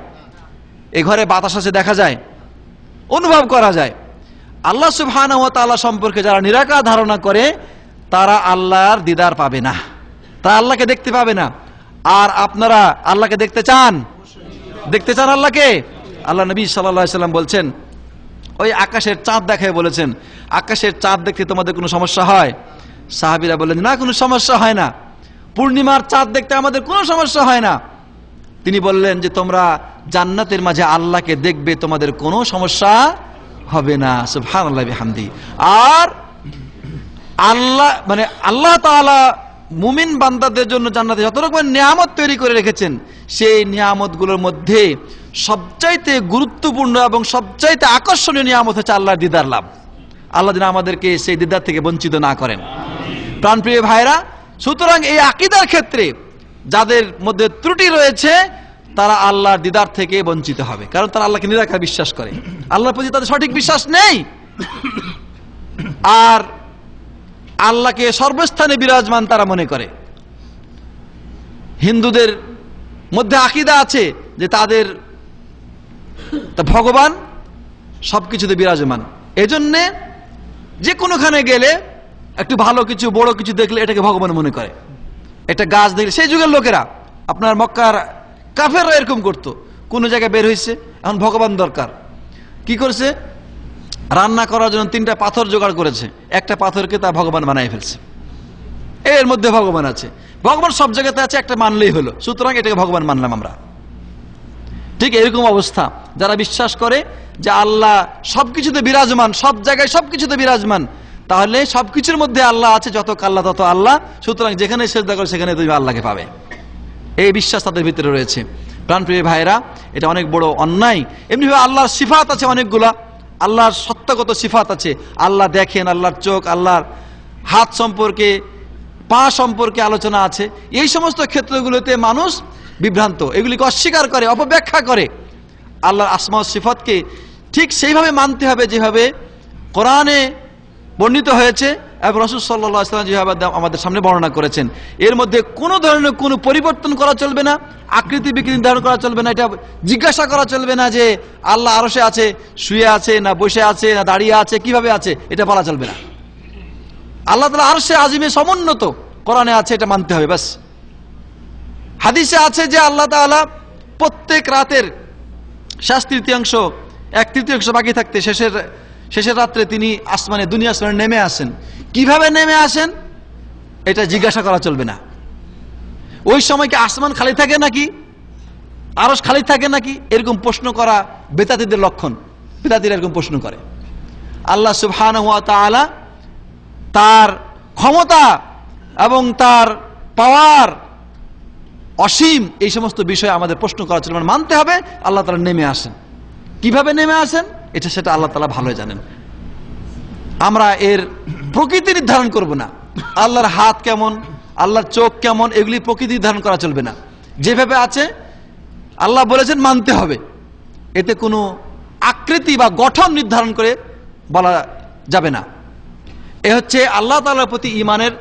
এই ঘরে বাতাস আছে দেখা যায়, অনুভব করা যায়। আল্লাহ সুবহানাহু ওয়া তাআলা সম্পর্কে যারা নিরাকার ধারণা করে তারা আল্লাহর দিদার পাবে না, তারা আল্লাহকে দেখতে পাবে না। আর আপনারা আল্লাহকে দেখতে চান আল্লাহকে? আল্লাহ নবী সাল্লাল্লাহু আলাইহি ওয়াসাল্লাম বলছেন, ওই আকাশের চাঁদ দেখায় বলেছেন, আকাশের চাঁদ দেখতে তোমাদের কোনো সমস্যা হয়? সাহাবীরা বললেন, না, কোনো সমস্যা হয় না। পূর্ণিমার চাঁদ দেখতে আমাদের কোনো সমস্যা হয় না। তিনি বললেন যে তোমরা জান্নাতের মাঝে আল্লাহকে দেখবে, তোমাদের কোনো সমস্যা হবে না। সুবহানাল্লাহ বিহামদি। আর আল্লাহ তাআলা মুমিন বান্দাদের জন্য জান্নাতে যত রকমের নিয়ামত তৈরি করে রেখেছেন, সেই নিয়ামতগুলোর মধ্যে সবচাইতে গুরুত্বপূর্ণ এবং সবচাইতে আকর্ষণীয় নিয়ামত হচ্ছে আল্লাহর দিদার লাভ। আল্লাহ যেন আমাদেরকে সেই দিদার থেকে বঞ্চিত না করেন। প্রাণপ্রিয় ভাইরা, সুতরাং এই আকীদার ক্ষেত্রে যাদের মধ্যে ত্রুটি রয়েছে তারা আল্লাহর দিদার থেকে বঞ্চিত হবে, কারণ তারা আল্লাহকে নিরাকার বিশ্বাস করে, আল্লাহর প্রতি তাদের সঠিক বিশ্বাস নেই। আর আল্লাহকে সর্বস্থানে বিরাজমান তারা মনে করে। হিন্দুদের মধ্যে আকীদা আছে যে তাদের ভগবান সবকিছুতে বিরাজমান, এজন্যে যে কোনোখানে গেলে একটু ভালো কিছু বড় কিছু দেখলে এটাকে ভগবান মনে করে। একটা গাছ দেখলে, সেই যুগের লোকেরা, আপনার মক্কার কাফেররা এরকম করতো। কোনো জায়গায় বের হয়েছে, এখন ভগবান দরকার, কি করছে? রান্না করার জন্য 3টা পাথর জোগাড় করেছে, একটা পাথরকে তা ভগবান বানায় ফেলছে। এর মধ্যে ভগবান আছে, ভগবান সব জায়গাতে আছে, একটা মানলেই হলো, সুতরাং এটাকে ভগবান মানলাম আমরা। ঠিক এরকম অবস্থা যারা বিশ্বাস করে যে আল্লাহ সবকিছুতে বিরাজমান, সব জায়গায় সবকিছুতে বিরাজমান, তাহলে সবকিছুর মধ্যে আল্লাহ আছে, যত আল্লাহ তত আল্লাহ, সুতরাং যেখানে সেজদা করে সেখানে তুমি আল্লাহকে পাবে। এই বিশ্বাস তাদের ভিতরে রয়েছে। প্রাণপ্রিয় ভাইরা, এটা অনেক বড় অন্যায়। এমনিভাবে আল্লাহর সিফাত আছে অনেকগুলা, আল্লাহর সত্যগত সিফাত আছে। আল্লাহ দেখেন, আল্লাহর চোখ, আল্লাহর হাত সম্পর্কে, পা সম্পর্কে আলোচনা আছে। এই সমস্ত ক্ষেত্রগুলোতে মানুষ বিভ্রান্ত, এগুলিকে অস্বীকার করে, অপব্যাখ্যা করে। আল্লাহর আসমা ও সিফাতকে ঠিক সেইভাবে মানতে হবে যেভাবে কোরআনে বর্ণিত হয়েছে এবং রাসূল সাল্লাল্লাহু আলাইহি ওয়াসাল্লাম যেভাবে আমাদের সামনে বর্ণনা করেছেন। এর মধ্যে কোনো ধরনের কোনো পরিবর্তন করা চলবে না, আকৃতি বিকৃতি নির্ধারণ করা চলবে না, এটা জিজ্ঞাসা করা চলবে না যে আল্লাহ আরশে আছে, শুয়ে আছে, না বসে আছে, না দাঁড়িয়ে আছে, কিভাবে আছে, এটা বলা চলবে না। আল্লাহ তাআলা আরশে আজিমে সমুন্নত, কোরআনে আছে, এটা মানতে হবে ব্যাস। হাদিসে আছে যে আল্লাহ তাআলা প্রত্যেক রাতের শেষ তৃতীয়াংশ, 1/3 বাকি থাকতে শেষের রাত্রে তিনি আসমানে, দুনিয়া আসমানে নেমে আসেন। কিভাবে নেমে আসেন এটা জিজ্ঞাসা করা চলবে না। ওই সময় কি আসমান খালি থাকে নাকি, আরশ খালি থাকে নাকি, এরকম প্রশ্ন করা বেদাতীদের লক্ষণ। বেদাতীরা এরকম প্রশ্ন করে। আল্লাহ সুবহানাহু ওয়া তাআলা তার ক্ষমতা এবং তার পাওয়ার অসীম, এই সমস্ত বিষয়ে আমাদের প্রশ্ন করা চলবে না, মানতে হবে আল্লাহ তাআলা নেমে আসেন। কিভাবে নেমে আসেন এটা সেটা আল্লাহ তাআলা ভালোই জানেন। আমরা এর প্রকৃতি নির্ধারণ করব না। আল্লাহর হাত কেমন, আল্লাহর চোখ কেমন, এগুলি প্রকৃতি নির্ধারণ করা চলবে না। যেভাবে আছে আল্লাহ বলেছেন মানতে হবে, এতে কোনো আকৃতি বা গঠন নির্ধারণ করে বলা যাবে না। এ হচ্ছে আল্লাহ তাআলার প্রতি ঈমানের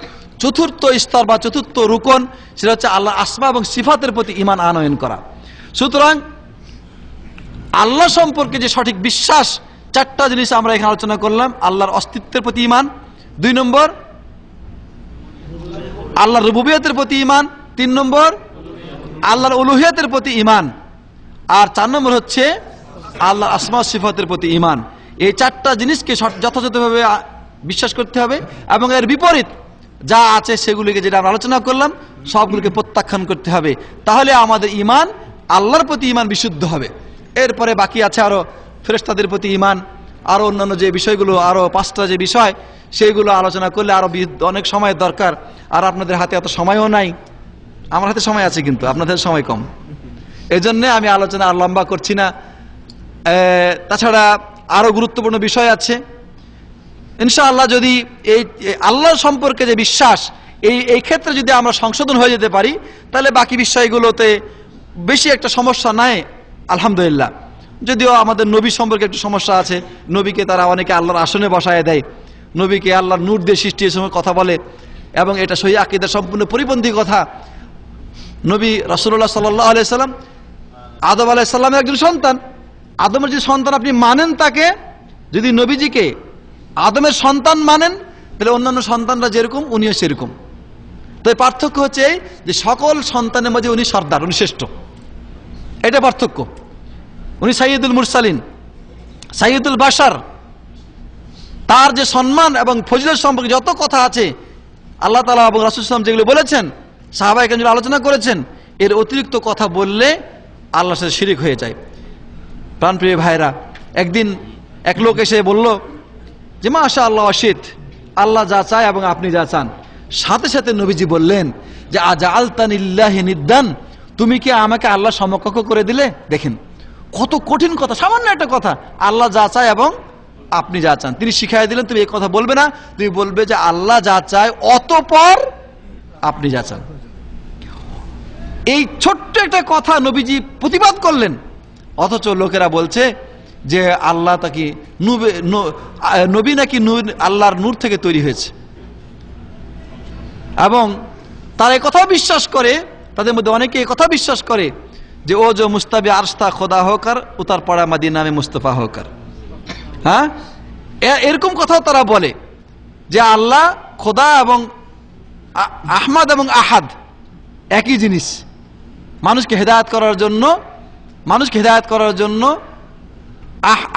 চতুর্থ স্তর বা চতুর্থ রুকন, সেটা হচ্ছে আল্লাহ আসমা এবং সিফাতের প্রতি ঈমান আনয়ন করা। সুতরাং আল্লাহ সম্পর্কে যে সঠিক বিশ্বাস, 4টা জিনিস আমরা এখানে আলোচনা করলাম। আল্লাহর অস্তিত্বের প্রতি ঈমান, 2 নম্বর আল্লাহর রুবুবিয়তের প্রতি ঈমান, 3 নম্বর আল্লাহর উলুহিয়তের প্রতি ঈমান, আর 4 নম্বর হচ্ছে আল্লাহর আসমা ও সিফাতের প্রতি ঈমান। এই 4টা জিনিসকে যথাযথভাবে বিশ্বাস করতে হবে এবং এর বিপরীত যা আছে সেগুলিকে, যেটা আমরা আলোচনা করলাম, সবগুলোকে প্রত্যাখ্যান করতে হবে। তাহলে আমাদের ঈমান, আল্লাহর প্রতি ঈমান বিশুদ্ধ হবে। এরপরে বাকি আছে আরো ফেরেশতাদের প্রতি ঈমান, আরো অন্যান্য যে বিষয়গুলো, আরো 5টা যে বিষয়, সেইগুলো আলোচনা করলে আরো অনেক সময় দরকার। আর আপনাদের হাতে এত সময়ও নাই, আমার হাতে সময় আছে কিন্তু আপনাদের সময় কম, এজন্য আমি আলোচনা আর লম্বা করছি না। তাছাড়া আরো গুরুত্বপূর্ণ বিষয় আছে ইনশাআল্লাহ। যদি এই আল্লাহ সম্পর্কে যে বিশ্বাস, এই ক্ষেত্রে যদি আমরা সংশোধন হয়ে যেতে পারি, তাহলে বাকি বিষয়গুলোতে বেশি একটা সমস্যা নাই আলহামদুলিল্লাহ। যদিও আমাদের নবী সম্পর্কে একটু সমস্যা আছে। নবীকে তারা অনেকে আল্লাহর আসনে বসায় দেয়, নবীকে আল্লাহর নূর দিয়ে সৃষ্টির সময় কথা বলে, এবং এটা সহিহ আকীদার সম্পূর্ণ পরিপন্থী কথা। নবী রাসূলুল্লাহ সাল্লাল্লাহু আলাইহি সাল্লাম আদম আলাইহিস সালামের একজন সন্তান। আদমের যে সন্তান আপনি মানেন তাকে, যদি নবীজিকে আদমের সন্তান মানেন, তাহলে অন্যান্য সন্তানরা যেরকম উনিও সেরকম। তো এই পার্থক্য হচ্ছে এই যে সকল সন্তানের মধ্যে উনি সর্দার, উনি শ্রেষ্ঠ, এটা পার্থক্য। উনি সাইয়্যিদুল মুরসালিন, সাইয়্যিদুল বাশার। তার যে সম্মান এবং ফজিলত সম্পর্কে যত কথা আছে আল্লাহ তাআলা এবং রাসূল সাল্লাল্লাহু আলাইহি ওয়াসাল্লাম যেগুলো বলেছেন, সাহাবায়ে কেরাম যেগুলো আলোচনা করেছেন, এর অতিরিক্ত কথা বললে আল্লাহর সাথে শিরিক হয়ে যায়। প্রাণপ্রিয় ভাইরা, একদিন এক লোক এসে বলল যে মাশাআল্লাহ ওয়াশিত, আল্লাহ যা চায় এবং আপনি যা চান। সাথে সাথে নবীজি বললেন যে আজআলতানিল্লাহি নিদ্দান, তুমি কি আমাকে আল্লাহ সমকক্ষ করে দিলে? দেখেন কত কঠিন কথা, সামান্য একটা কথা, আল্লাহ যা চায় এবং আপনি যা চান। তিনি শিখাই দিলেন তুমি এই কথা বলবে না, তুমি বলবে যে আল্লাহ যা চায় অতঃপর আপনি যা চান। এই ছোট্ট একটা কথা নবীজি প্রতিবাদ করলেন, অথচ লোকেরা বলছে যে আল্লাহ তাকে নবী নাকি আল্লাহর নূর থেকে তৈরি হয়েছে, এবং তারা এই কথা বিশ্বাস করে, তাদের মধ্যে অনেকে এই কথা বিশ্বাস করে যে ও যে মুস্তাবি আরস্তা খোদা হোকার উতার পড়া মাদিনা মে মুস্তফা হোকার। হ্যাঁ, এরকম কথা তারা বলে যে আল্লাহ খোদা এবং আহমাদ এবং আহাদ একই জিনিস। মানুষকে হেদায়েত করার জন্য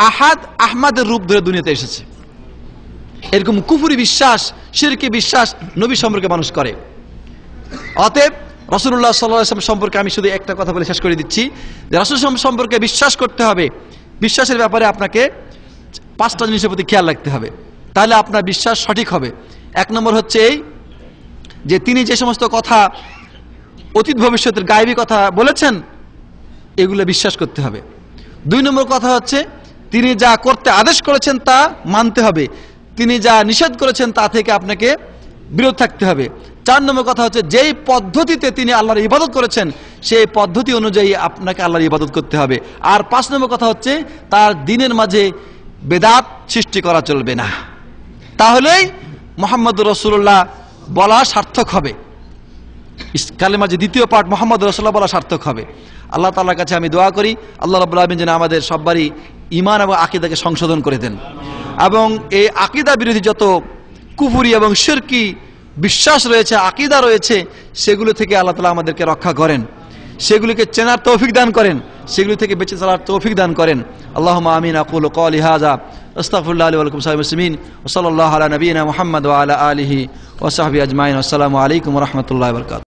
আহাদ আহমাদের রূপ ধরে দুনিয়াতে এসেছে। এরকম কুফরি বিশ্বাস, শিরকি বিশ্বাস নবী সম্পর্কে মানুষ করে। অতএব রাসূলুল্লাহ সাল্লাল্লাহু আলাইহি ওয়াসাল্লাম সম্পর্কে আমি শুধু একটা কথা বলে শেষ করে দিচ্ছি যে রাসূল সম্পর্কে বিশ্বাস করতে হবে। বিশ্বাসের ব্যাপারে আপনাকে 5টা জিনিসের প্রতি খেয়াল রাখতে হবে, তাহলে আপনার বিশ্বাস সঠিক হবে। 1 নম্বর হচ্ছে এই যে তিনি যে সমস্ত কথা অতীত ভবিষ্যতের গায়েবী কথা বলেছেন এগুলো বিশ্বাস করতে হবে। 2 নম্বর কথা হচ্ছে তিনি যা করতে আদেশ করেছেন তা মানতে হবে, তিনি যা নিষেধ করেছেন তা থেকে আপনাকে বিরত থাকতে হবে। 4 নম্বর কথা হচ্ছে যেই পদ্ধতিতে তিনি আল্লাহর ইবাদত করেছেন সেই পদ্ধতি অনুযায়ী আপনাকে আল্লাহর ইবাদত করতে হবে। আর 5 নম্বর কথা হচ্ছে তার দ্বীনের মাঝে বেদাত সৃষ্টি করা চলবে না, তাহলেই মুহাম্মদুর রাসূলুল্লাহ বলা সার্থক হবে। কালেমার যে দ্বিতীয় পার্ট মুহাম্মদুর রাসূলুল্লাহ বলা সার্থক হবে। আল্লাহ তাআলার কাছে আমি দোয়া করি আল্লাহ রাব্বুল আলামিন যেন আমাদের সবারই ঈমান এবং আকীদাকে সংশোধন করে দেন, এবং এই আকীদা বিরোধী যত কুফরি এবং শিরকি বিশ্বাস রয়েছে, আকীদা রয়েছে, সেগুলো থেকে আল্লাহ তাআলা আমাদেরকে রক্ষা করেন, সেগুলিকে চেনার তৌফিক দান করেন, সেগুলি থেকে বেঁচে চলার তৌফিক দান করেন। আল্লাহুম্মা আমিন। আকুলু ক্বালি হাযা আস্তাগফিরুল্লাহ লি ওয়া লাকুম সাইয়্যিদুল মুসলিমিন ওয়া সাল্লাল্লাহু আলা নাবিয়িনা মুহাম্মদ ওয়া আলা আলিহি ওয়া সাহবিহি আজমাইন। আসসালামু আলাইকুম ওয়া রাহমাতুল্লাহি ওয়া বারাকাতুহু।